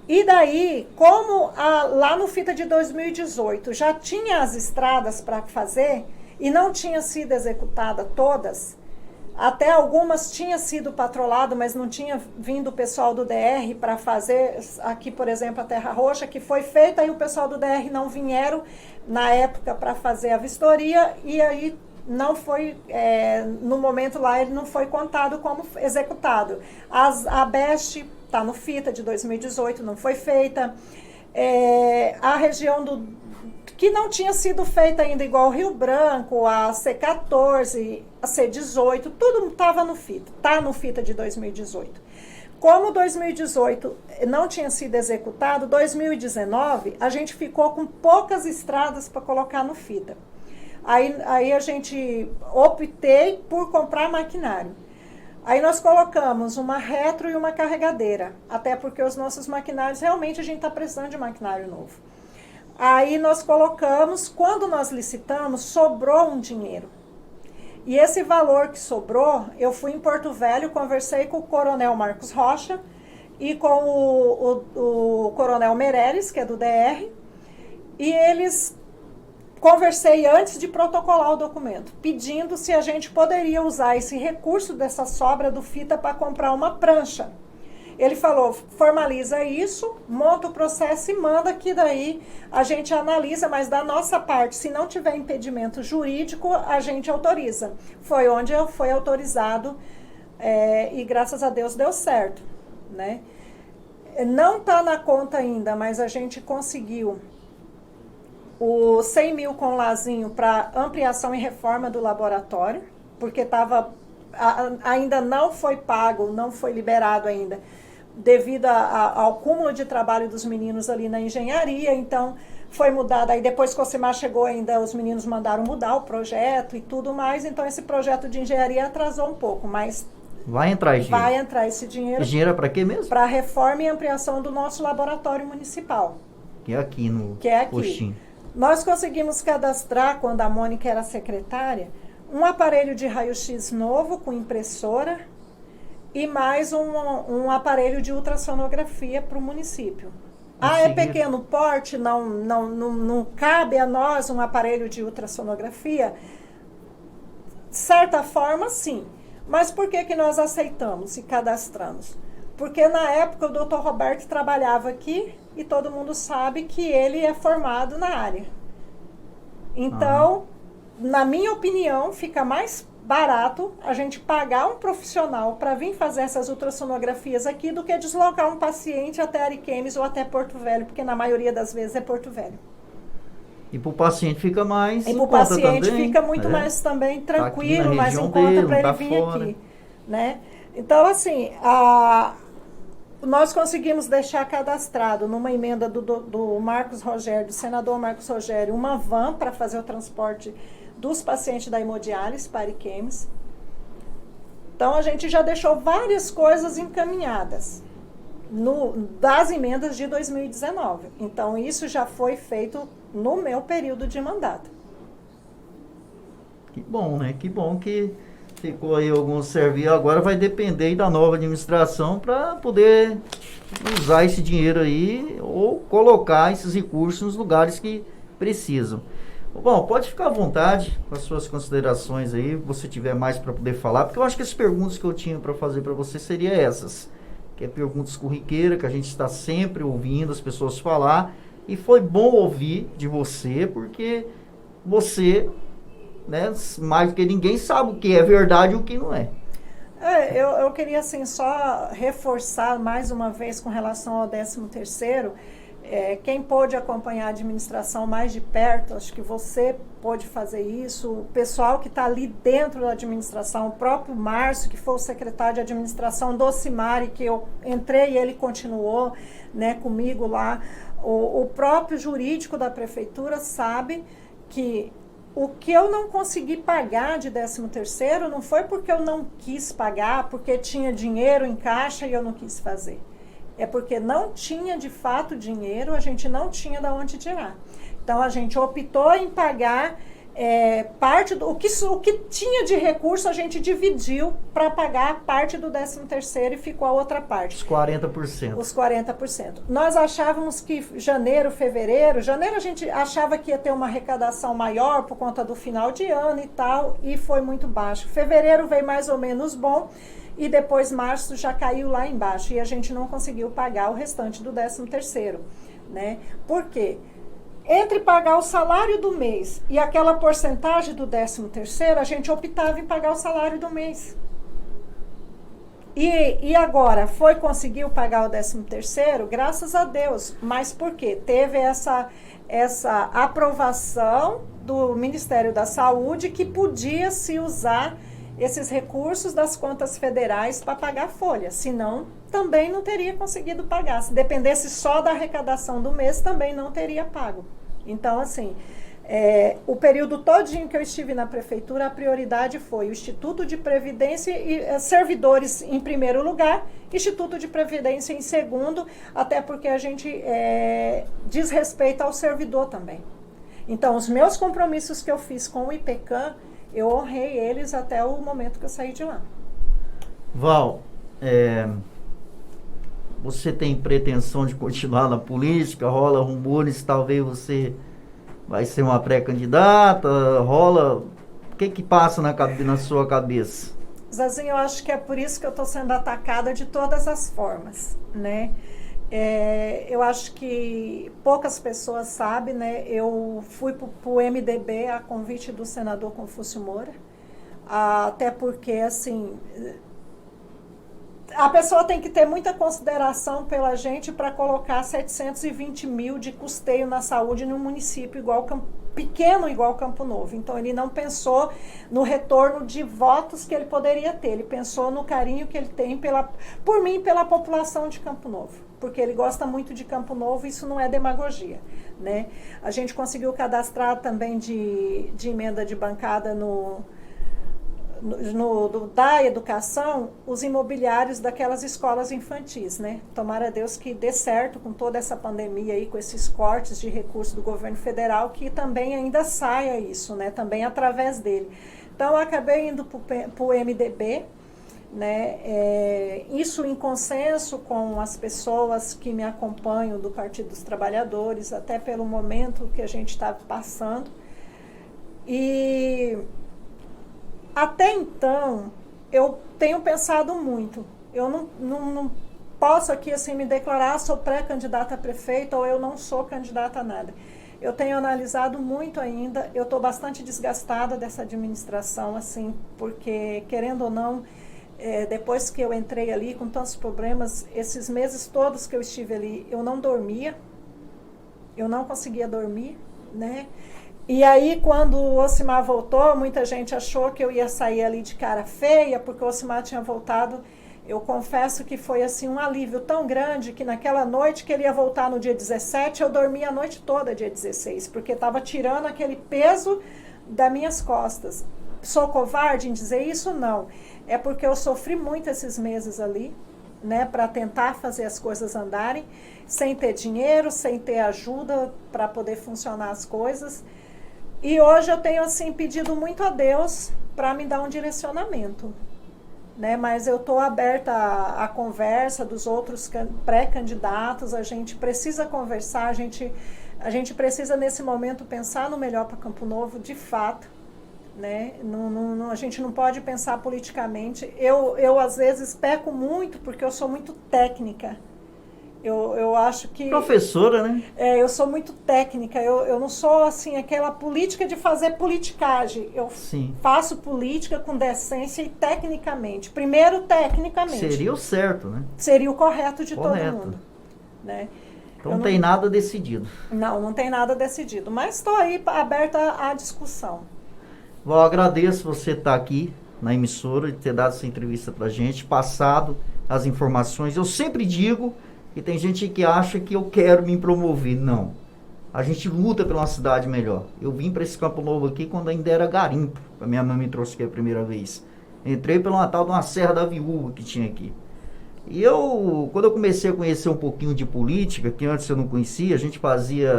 E daí, como lá no fita de 2018 já tinha as estradas para fazer, e não tinha sido executada todas, até algumas tinha sido patrolado, mas não tinha vindo o pessoal do DR para fazer, aqui, por exemplo, a Terra Roxa, que foi feita, e o pessoal do DR não vieram na época para fazer a vistoria, e aí não foi, no momento lá, ele não foi contado como executado. A BEST está no fita de 2018, não foi feita. A região que não tinha sido feita ainda, igual Rio Branco, a C14, a C18, tudo estava no fita, está no fita de 2018. Como 2018 não tinha sido executado, 2019 a gente ficou com poucas estradas para colocar no fita. Aí a gente optei por comprar maquinário. Aí nós colocamos uma retro e uma carregadeira, até porque os nossos maquinários, realmente a gente está precisando de maquinário novo. Aí nós colocamos, quando nós licitamos, sobrou um dinheiro. E esse valor que sobrou, eu fui em Porto Velho, conversei com o Coronel Marcos Rocha e com o Coronel Meirelles, que é do DR, e conversei antes de protocolar o documento, pedindo se a gente poderia usar esse recurso dessa sobra do fita para comprar uma prancha. Ele falou, formaliza isso, monta o processo e manda, que daí a gente analisa, mas da nossa parte, se não tiver impedimento jurídico, a gente autoriza. Foi onde foi autorizado e graças a Deus deu certo, né? Não está na conta ainda, mas a gente conseguiu o 100 mil com o Lazinho para ampliação e reforma do laboratório, porque ainda não foi pago, não foi liberado ainda, devido ao cúmulo de trabalho dos meninos ali na engenharia. Então foi mudado, aí depois que o Cimar chegou ainda, os meninos mandaram mudar o projeto e tudo mais, então esse projeto de engenharia atrasou um pouco, mas vai entrar esse dinheiro. Vai entrar esse dinheiro. Esse dinheiro é para quê mesmo? Para reforma e ampliação do nosso laboratório municipal. Que é aqui no postinho. Nós conseguimos cadastrar, quando a Mônica era secretária, um aparelho de raio-x novo com impressora e mais um aparelho de ultrassonografia para o município. É pequeno porte, não cabe a nós um aparelho de ultrassonografia? De certa forma, sim. Mas por que nós aceitamos e cadastramos? Porque na época o Dr. Roberto trabalhava aqui e todo mundo sabe que ele é formado na área. Então, na minha opinião, fica mais barato a gente pagar um profissional para vir fazer essas ultrassonografias aqui do que deslocar um paciente até Ariquemes ou até Porto Velho, porque na maioria das vezes é Porto Velho. E para o paciente fica mais E em para o conta paciente também, fica muito né? mais também Tá aqui tranquilo, na mais em região conta dele, para ele tá vir fora. aqui, né? Então, assim, nós conseguimos deixar cadastrado numa emenda do Marcos Rogério, do senador Marcos Rogério, uma van para fazer o transporte dos pacientes da hemodiálise para Ariquemes. Então, a gente já deixou várias coisas encaminhadas das emendas de 2019. Então, isso já foi feito no meu período de mandato. Que bom, né? Que bom que ficou aí algum serviço. Agora vai depender da nova administração para poder usar esse dinheiro aí ou colocar esses recursos nos lugares que precisam. Bom, pode ficar à vontade com as suas considerações aí, se você tiver mais para poder falar, porque eu acho que as perguntas que eu tinha para fazer para você seriam essas, que é perguntas corriqueiras, que a gente está sempre ouvindo as pessoas falar, e foi bom ouvir de você, porque você, né, mais do que ninguém, sabe o que é verdade e o que não é. Eu queria assim, só reforçar mais uma vez com relação ao 13º, quem pôde acompanhar a administração mais de perto, acho que você pôde fazer isso, o pessoal que está ali dentro da administração, o próprio Márcio, que foi o secretário de administração do Cimari, que eu entrei e ele continuou, né, comigo lá, o próprio jurídico da prefeitura sabe que o que eu não consegui pagar de 13º não foi porque eu não quis pagar, porque tinha dinheiro em caixa e eu não quis fazer. É porque não tinha de fato dinheiro, a gente não tinha de onde tirar. Então a gente optou em pagar parte do o que tinha de recurso, a gente dividiu para pagar parte do 13º e ficou a outra parte. Os 40%. Os 40%. Nós achávamos que janeiro a gente achava que ia ter uma arrecadação maior por conta do final de ano e tal, e foi muito baixo. Fevereiro veio mais ou menos bom, e depois março já caiu lá embaixo, e a gente não conseguiu pagar o restante do 13º, né? Por quê? Entre pagar o salário do mês e aquela porcentagem do 13º, a gente optava em pagar o salário do mês. E agora, conseguiu pagar o 13º? Graças a Deus. Mas por quê? Teve essa aprovação do Ministério da Saúde que podia se usar esses recursos das contas federais para pagar a folha. Senão, também não teria conseguido pagar. Se dependesse só da arrecadação do mês, também não teria pago. Então, assim, o período todinho que eu estive na prefeitura, a prioridade foi o Instituto de Previdência e servidores em primeiro lugar, Instituto de Previdência em segundo, até porque a gente diz respeito ao servidor também. Então, os meus compromissos que eu fiz com o IPECAM, eu honrei eles até o momento que eu saí de lá. Val, você tem pretensão de continuar na política? Rola rumores, talvez você vai ser uma pré-candidata? Rola... O que passa na sua cabeça? Zazinho, eu acho que é por isso que eu estou sendo atacada de todas as formas, né? Eu acho que poucas pessoas sabem, né? Eu fui para o MDB a convite do senador Confúcio Moura, até porque, assim, a pessoa tem que ter muita consideração pela gente para colocar 720 mil de custeio na saúde num município pequeno igual Campo Novo. Então, ele não pensou no retorno de votos que ele poderia ter, ele pensou no carinho que ele tem por mim e pela população de Campo Novo, porque ele gosta muito de Campo Novo, isso não é demagogia, né? A gente conseguiu cadastrar também de emenda de bancada da educação, os imobiliários daquelas escolas infantis, né? Tomara a Deus que dê certo com toda essa pandemia aí, com esses cortes de recursos do governo federal, que também ainda saia isso, né? Também através dele. Então, eu acabei indo para o MDB, né? Isso em consenso com as pessoas que me acompanham do Partido dos Trabalhadores, até pelo momento que a gente está passando. E até então, eu tenho pensado muito. Eu não posso aqui assim me declarar, sou pré-candidata a prefeita ou eu não sou candidata a nada. Eu tenho analisado muito ainda, eu estou bastante desgastada dessa administração, assim, porque, querendo ou não, depois que eu entrei ali com tantos problemas, esses meses todos que eu estive ali, eu não dormia, eu não conseguia dormir, né? E aí, quando o Ocimar voltou, muita gente achou que eu ia sair ali de cara feia, porque o Ocimar tinha voltado. Eu confesso que foi assim um alívio tão grande que naquela noite que ele ia voltar no dia 17, eu dormi a noite toda dia 16, porque estava tirando aquele peso das minhas costas. Sou covarde em dizer isso? Não. É porque eu sofri muito esses meses ali, né, para tentar fazer as coisas andarem, sem ter dinheiro, sem ter ajuda para poder funcionar as coisas. E hoje eu tenho assim pedido muito a Deus para me dar um direcionamento, né? Mas eu estou aberta à conversa dos outros pré-candidatos. A gente precisa conversar, a gente precisa nesse momento pensar no melhor para Campo Novo, de fato, né? A gente não pode pensar politicamente. Eu às vezes peco muito porque eu sou muito técnica. Eu acho que... Professora, né? Eu sou muito técnica, eu não sou assim aquela política de fazer politicagem. Eu faço política com decência e tecnicamente. Primeiro, tecnicamente. Seria o certo, né? Seria o correto de todo mundo. Né? Então não tem nada decidido. Não tem nada decidido. Mas estou aí aberta à discussão. Eu agradeço você estar aqui na emissora, de ter dado essa entrevista pra gente, passado as informações. Eu sempre digo... E tem gente que acha que eu quero me promover. Não. A gente luta por uma cidade melhor. Eu vim para esse Campo Novo aqui quando ainda era garimpo. A minha mãe me trouxe aqui a primeira vez. Entrei pela tal de uma Serra da Viúva que tinha aqui. E quando eu comecei a conhecer um pouquinho de política, que antes eu não conhecia, a gente fazia...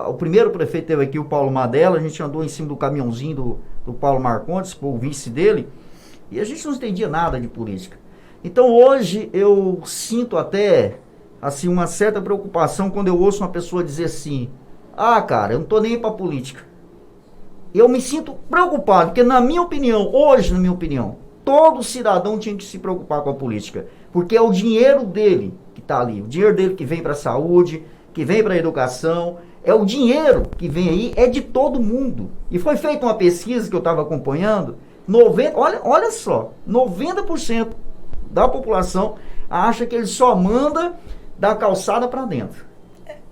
O primeiro prefeito teve aqui, o Paulo Madela, a gente andou em cima do caminhãozinho do Paulo Marcondes, que foi o vice dele, e a gente não entendia nada de política. Então hoje eu sinto até... assim, uma certa preocupação quando eu ouço uma pessoa dizer assim, cara, eu não tô nem aí pra política. Eu me sinto preocupado, porque na minha opinião, todo cidadão tinha que se preocupar com a política, porque é o dinheiro dele que tá ali, o dinheiro dele que vem pra saúde, que vem pra educação, é o dinheiro que vem aí, é de todo mundo. E foi feita uma pesquisa que eu estava acompanhando, olha só, 90% da população acha que ele só manda da calçada para dentro.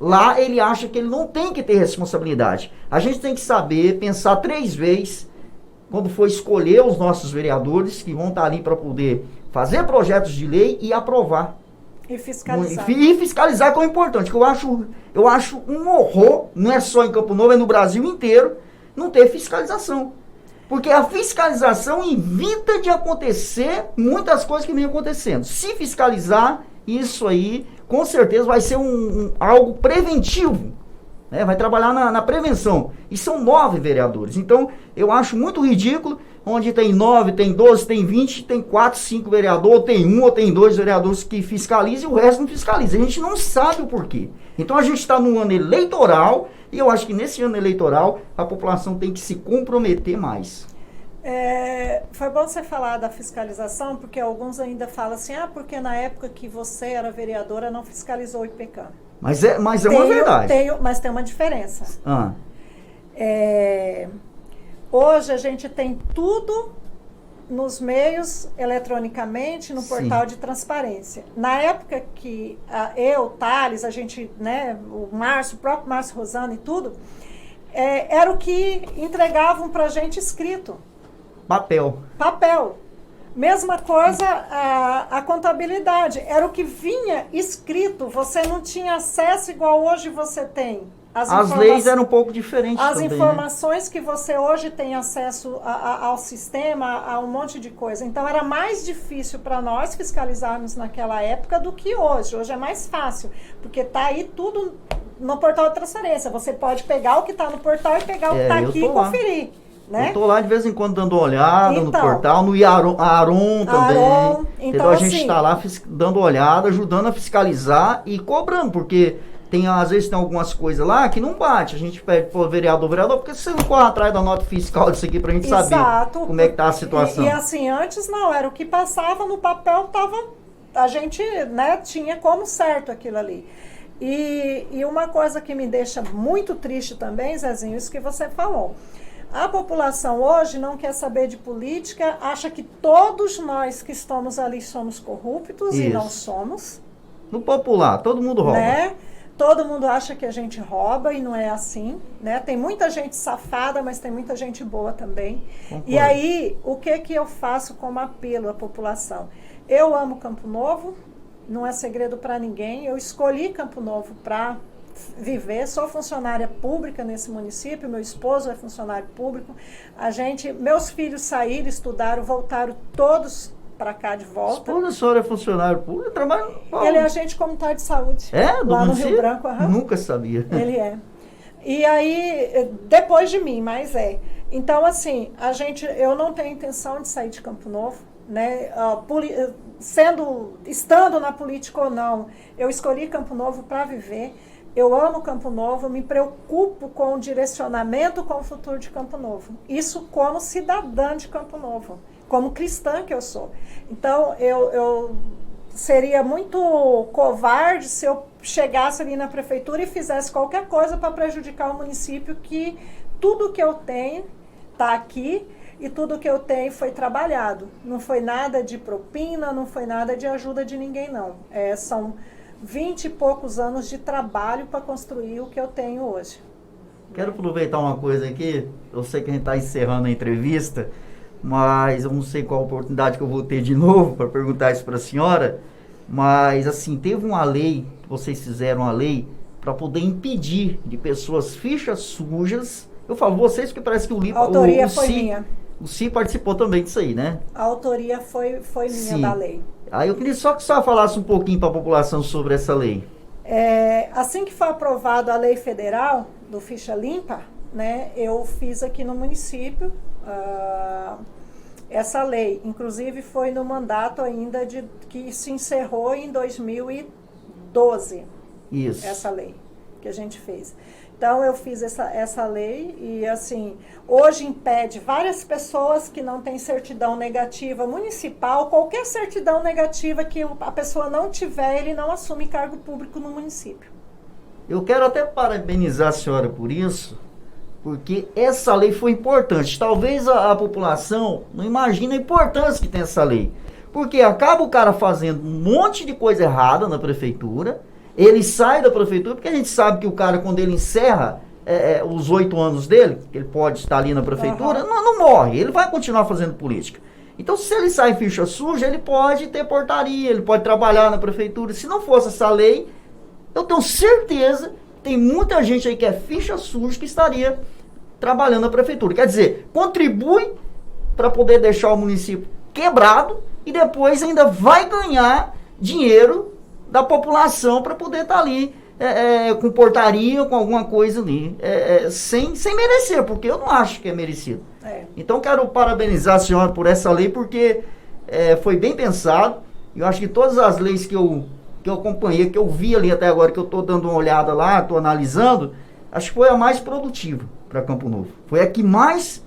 Lá ele acha que ele não tem que ter responsabilidade. A gente tem que saber, pensar 3 vezes, quando for escolher os nossos vereadores, que vão estar ali para poder fazer projetos de lei e aprovar. E fiscalizar. E fiscalizar, que é o importante. Que eu acho um horror, não é só em Campo Novo, é no Brasil inteiro, não ter fiscalização. Porque a fiscalização evita de acontecer muitas coisas que vêm acontecendo. Se fiscalizar, isso aí... com certeza vai ser algo preventivo, né? Vai trabalhar na prevenção. E são 9 vereadores. Então, eu acho muito ridículo, onde tem 9, tem 12, tem 20, tem 4, 5 vereadores, tem 1 ou tem 2 vereadores que fiscalizam e o resto não fiscaliza. A gente não sabe o porquê. Então, a gente está num ano eleitoral e eu acho que nesse ano eleitoral a população tem que se comprometer mais. Foi bom você falar da fiscalização, porque alguns ainda falam assim, porque na época que você era vereadora não fiscalizou o IPCAM. Mas é uma verdade. Mas tem uma diferença. Hoje a gente tem tudo nos meios, eletronicamente, no portal de transparência. Na época que Thales, a gente, né, o próprio Márcio Rosano e tudo, era o que entregavam pra gente escrito. Papel. Mesma coisa a contabilidade. Era o que vinha escrito. Você não tinha acesso igual hoje você tem. As leis eram um pouco diferentes As também, informações, né? Que você hoje tem acesso ao sistema, a um monte de coisa. Então, era mais difícil para nós fiscalizarmos naquela época do que hoje. Hoje é mais fácil, porque está aí tudo no portal de transferência. Você pode pegar o que está no portal e pegar o que está aqui e conferir. Né? Eu tô lá de vez em quando dando uma olhada no portal, no Aron também. Então a gente está lá dando uma olhada, ajudando a fiscalizar e cobrando, porque às vezes tem algumas coisas lá que não bate. A gente pede pro vereador, porque você não corre atrás da nota fiscal disso aqui pra gente saber como é que tá a situação. E assim, antes não, era o que passava no papel, a gente, né, tinha como certo aquilo ali. E uma coisa que me deixa muito triste também, Zezinho, isso que você falou. A população hoje não quer saber de política, acha que todos nós que estamos ali somos corruptos. Isso. E não somos. No popular, todo mundo rouba. Né? Todo mundo acha que a gente rouba e não é assim, né? Tem muita gente safada, mas tem muita gente boa também. Concordo. E aí, o que eu faço como apelo à população? Eu amo Campo Novo, não é segredo para ninguém. Eu escolhi Campo Novo para viver, sou funcionária pública nesse município, meu esposo é funcionário público. Meus filhos saíram, estudaram, voltaram todos para cá de volta. Quando a senhora é funcionário público, trabalha... Ele é agente comunitário de saúde. Lá no Rio Branco. Nunca sabia. Ele é. E aí, depois de mim, mas é. Então, assim, eu não tenho intenção de sair de Campo Novo, né? Estando na política ou não, eu escolhi Campo Novo para viver. Eu amo Campo Novo, me preocupo com o direcionamento, com o futuro de Campo Novo. Isso como cidadã de Campo Novo, como cristã que eu sou. Então, eu seria muito covarde se eu chegasse ali na prefeitura e fizesse qualquer coisa para prejudicar o município, que tudo que eu tenho está aqui e tudo que eu tenho foi trabalhado. Não foi nada de propina, não foi nada de ajuda de ninguém, não. São 20 e poucos anos de trabalho para construir o que eu tenho hoje. Quero aproveitar uma coisa aqui. Eu sei que a gente está encerrando a entrevista, mas eu não sei qual oportunidade que eu vou ter de novo para perguntar isso para a senhora. Mas, assim, teve uma lei, vocês fizeram uma lei para poder impedir de pessoas fichas sujas. Eu falo vocês porque parece que o LIPA... A autoria foi minha. O CI participou também disso aí, né? A autoria foi minha. Sim. Da lei. Aí eu queria só que você falasse um pouquinho para a população sobre essa lei. Assim que foi aprovada a lei federal do Ficha Limpa, né, eu fiz aqui no município essa lei. Inclusive foi no mandato ainda que se encerrou em 2012. Isso. Essa lei que a gente fez. Então, eu fiz essa lei e, assim, hoje impede várias pessoas que não têm certidão negativa municipal, qualquer certidão negativa que a pessoa não tiver, ele não assume cargo público no município. Eu quero até parabenizar a senhora por isso, porque essa lei foi importante. Talvez a população não imagine a importância que tem essa lei. Porque acaba o cara fazendo um monte de coisa errada na prefeitura, ele sai da prefeitura, porque a gente sabe que o cara, quando ele encerra os 8 anos dele, que ele pode estar ali na prefeitura, não morre, ele vai continuar fazendo política. Então, se ele sai em ficha suja, ele pode ter portaria, ele pode trabalhar na prefeitura. Se não fosse essa lei, eu tenho certeza que tem muita gente aí que é ficha suja que estaria trabalhando na prefeitura. Quer dizer, contribui para poder deixar o município quebrado e depois ainda vai ganhar dinheiro da população para poder estar ali com portaria, com alguma coisa ali, sem merecer, porque eu não acho que é merecido. Então quero parabenizar a senhora por essa lei, porque foi bem pensado. Eu acho que todas as leis que eu acompanhei, que eu vi ali até agora, que eu estou dando uma olhada lá, estou analisando, acho que foi a mais produtiva para Campo Novo. Foi a que mais...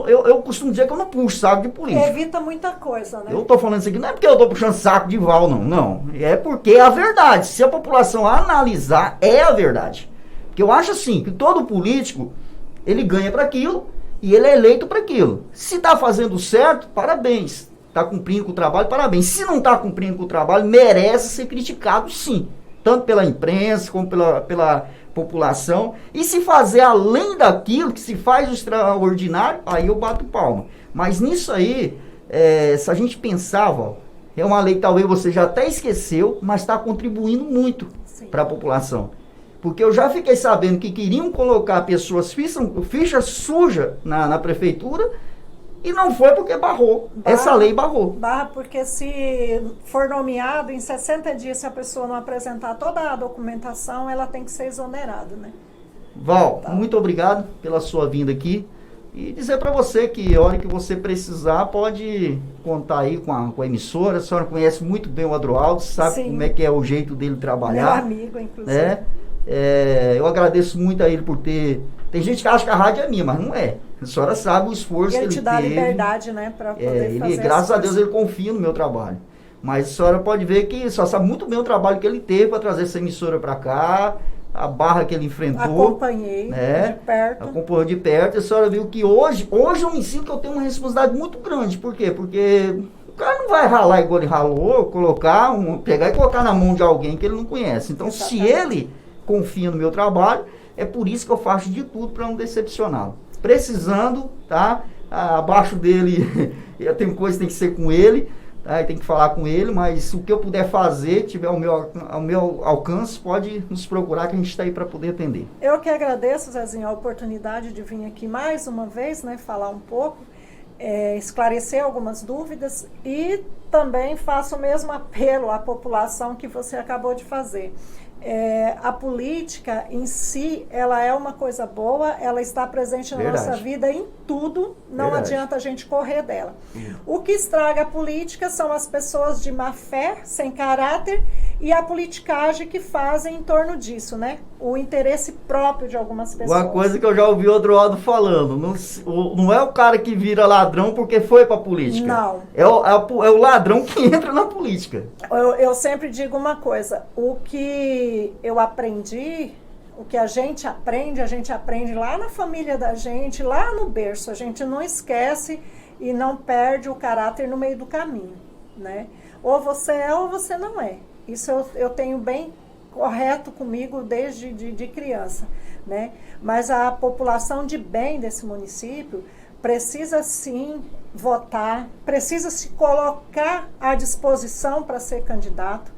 eu costumo dizer que eu não puxo saco de política. Evita muita coisa, né? Eu estou falando isso aqui, não é porque eu estou puxando saco de Val, não. É porque é a verdade. Se a população analisar, é a verdade. Porque eu acho assim, que todo político, ele ganha para aquilo e ele é eleito para aquilo. Se está fazendo certo, parabéns. Está cumprindo com o trabalho, parabéns. Se não está cumprindo com o trabalho, merece ser criticado, sim. Tanto pela imprensa, como pela população. E se fazer além daquilo, que se faz o extraordinário, aí eu bato palma. Mas nisso aí, se a gente pensava, é uma lei que talvez você já até esqueceu, mas está contribuindo muito para a população. Porque eu já fiquei sabendo que queriam colocar pessoas fichas sujas na prefeitura, e não foi porque barrou. Essa lei barrou. Barra porque se for nomeado, em 60 dias, se a pessoa não apresentar toda a documentação, ela tem que ser exonerada, né? Val, muito obrigado pela sua vinda aqui. E dizer para você que a hora que você precisar, pode contar aí com a emissora. A senhora conhece muito bem o Adroaldo, sabe Sim. Como é que é o jeito dele trabalhar. Meu amigo, inclusive. Eu agradeço muito a ele por ter... Tem gente que acha que a rádio é minha, mas não é. A senhora sabe o esforço que ele teve. Ele te dá liberdade, né, para poder fazer graças a Deus ele confia no meu trabalho. Mas a senhora pode ver que a senhora sabe muito bem o trabalho que ele teve para trazer essa emissora para cá, a barra que ele enfrentou. Acompanhei de perto. Acompanhou de perto. A senhora viu que hoje eu me sinto que eu tenho uma responsabilidade muito grande. Por quê? Porque o cara não vai ralar igual ele ralou, pegar e colocar na mão de alguém que ele não conhece. Então, se ele confia no meu trabalho, é por isso que eu faço de tudo para não decepcioná-lo. Precisando, tá? Abaixo dele, tem coisa que tem que ser com ele, tá? Tem que falar com ele, mas o que eu puder fazer, tiver ao meu alcance, pode nos procurar que a gente está aí para poder atender. Eu que agradeço, Zezinho, a oportunidade de vir aqui mais uma vez, né, falar um pouco, esclarecer algumas dúvidas e também faço o mesmo apelo à população que você acabou de fazer. A política em si, ela é uma coisa boa, ela está presente na nossa vida em tudo, não adianta a gente correr dela. O que estraga a política são as pessoas de má fé, sem caráter, e a politicagem que fazem em torno disso, né? O interesse próprio de algumas pessoas. Uma coisa que eu já ouvi outro lado falando, não é o cara que vira ladrão porque foi pra política. Não. É o ladrão que entra na política. Eu sempre digo uma coisa, o que eu aprendi, o que a gente aprende lá na família da gente, lá no berço. A gente não esquece e não perde o caráter no meio do caminho, né? Ou você é ou você não é. Isso eu tenho bem correto comigo desde de criança, né? Mas a população de bem desse município precisa sim votar, precisa se colocar à disposição para ser candidato.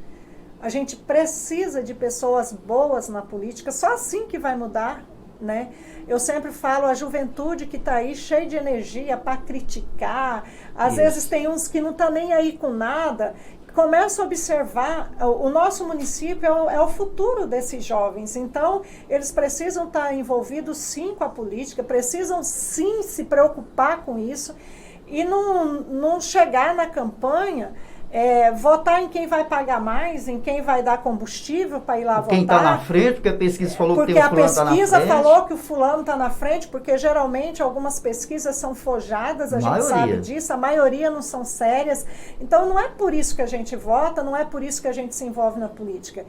A gente precisa de pessoas boas na política, só assim que vai mudar, né? Eu sempre falo, a juventude que está aí cheia de energia para criticar, às vezes tem uns que não estão nem aí com nada. Começa a observar, o nosso município é o futuro desses jovens, então eles precisam estar envolvidos sim com a política, precisam sim se preocupar com isso e não chegar na campanha, votar em quem vai pagar mais, em quem vai dar combustível para ir lá votar. Quem está na frente, porque a pesquisa falou que tem o fulano Porque a pesquisa tá na frente. falou que o fulano está na frente, porque geralmente algumas pesquisas são forjadas, a gente sabe disso, a maioria não são sérias. Então não é por isso que a gente vota, não é por isso que a gente se envolve na política.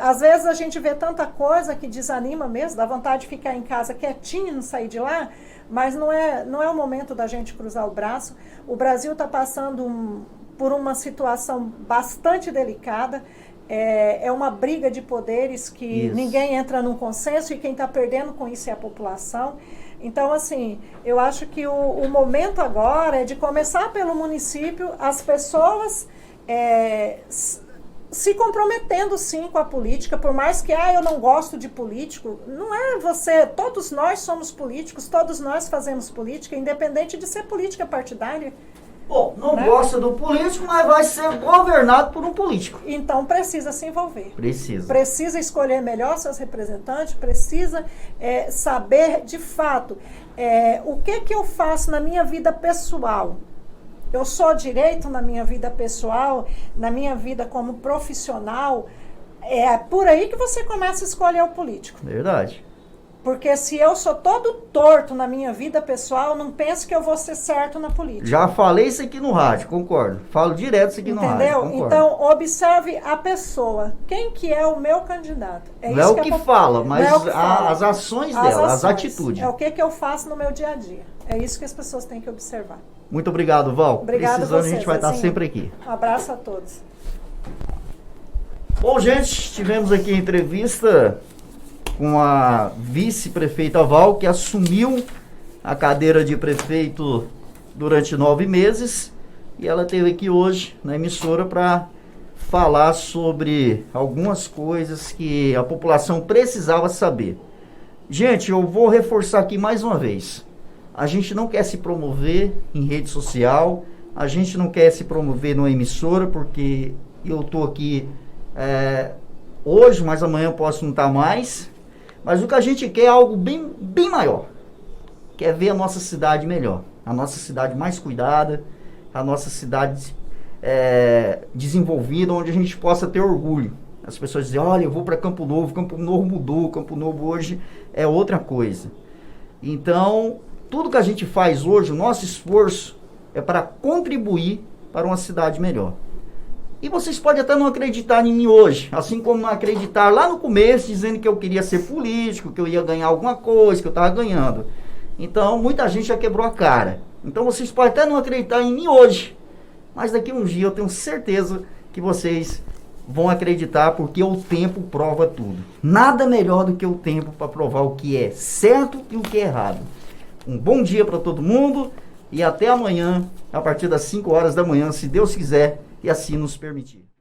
Às vezes a gente vê tanta coisa que desanima mesmo, dá vontade de ficar em casa quietinho e não sair de lá, mas não é o momento da gente cruzar o braço. O Brasil está passando por uma situação bastante delicada, é uma briga de poderes que ninguém entra num consenso e quem está perdendo com isso é a população. Então, assim, eu acho que o momento agora é de começar pelo município, as pessoas se comprometendo sim com a política, por mais que eu não gosto de político, não é você, todos nós somos políticos, todos nós fazemos política, independente de ser política partidária. Bom, não gosta do político, mas vai ser governado por um político. Então precisa se envolver. Precisa escolher melhor seus representantes, precisa saber de fato o que eu faço na minha vida pessoal. Eu sou direito na minha vida pessoal, na minha vida como profissional. É por aí que você começa a escolher o político. Verdade. Porque se eu sou todo torto na minha vida pessoal, não penso que eu vou ser certo na política. Já falei isso aqui no rádio, concordo. Falo direto isso aqui no rádio, concordo. Entendeu? Então, observe a pessoa. Quem que é o meu candidato? Não é o que fala, mas as ações dela, as atitudes. É o que eu faço no meu dia a dia. É isso que as pessoas têm que observar. Muito obrigado, Val. Obrigado. Precisando, a gente vai estar sempre aqui. Um abraço a todos. Bom, gente, tivemos aqui a entrevista com a vice-prefeita Val, que assumiu a cadeira de prefeito durante 9 meses, e ela esteve aqui hoje na emissora para falar sobre algumas coisas que a população precisava saber. Gente, eu vou reforçar aqui mais uma vez. A gente não quer se promover em rede social, a gente não quer se promover numa emissora, porque eu estou aqui hoje, mas amanhã eu posso não estar mais. Mas o que a gente quer é algo bem, bem maior. Quer ver a nossa cidade melhor. A nossa cidade mais cuidada. A nossa cidade desenvolvida, onde a gente possa ter orgulho. As pessoas dizem, olha, eu vou para Campo Novo mudou, Campo Novo hoje é outra coisa. Então, tudo que a gente faz hoje, o nosso esforço é para contribuir para uma cidade melhor. E vocês podem até não acreditar em mim hoje, assim como não acreditar lá no começo, dizendo que eu queria ser político, que eu ia ganhar alguma coisa, que eu estava ganhando. Então, muita gente já quebrou a cara. Então, vocês podem até não acreditar em mim hoje, mas daqui a um dia eu tenho certeza que vocês vão acreditar, porque o tempo prova tudo. Nada melhor do que o tempo para provar o que é certo e o que é errado. Um bom dia para todo mundo e até amanhã, a partir das 5 horas da manhã, se Deus quiser e assim nos permitir.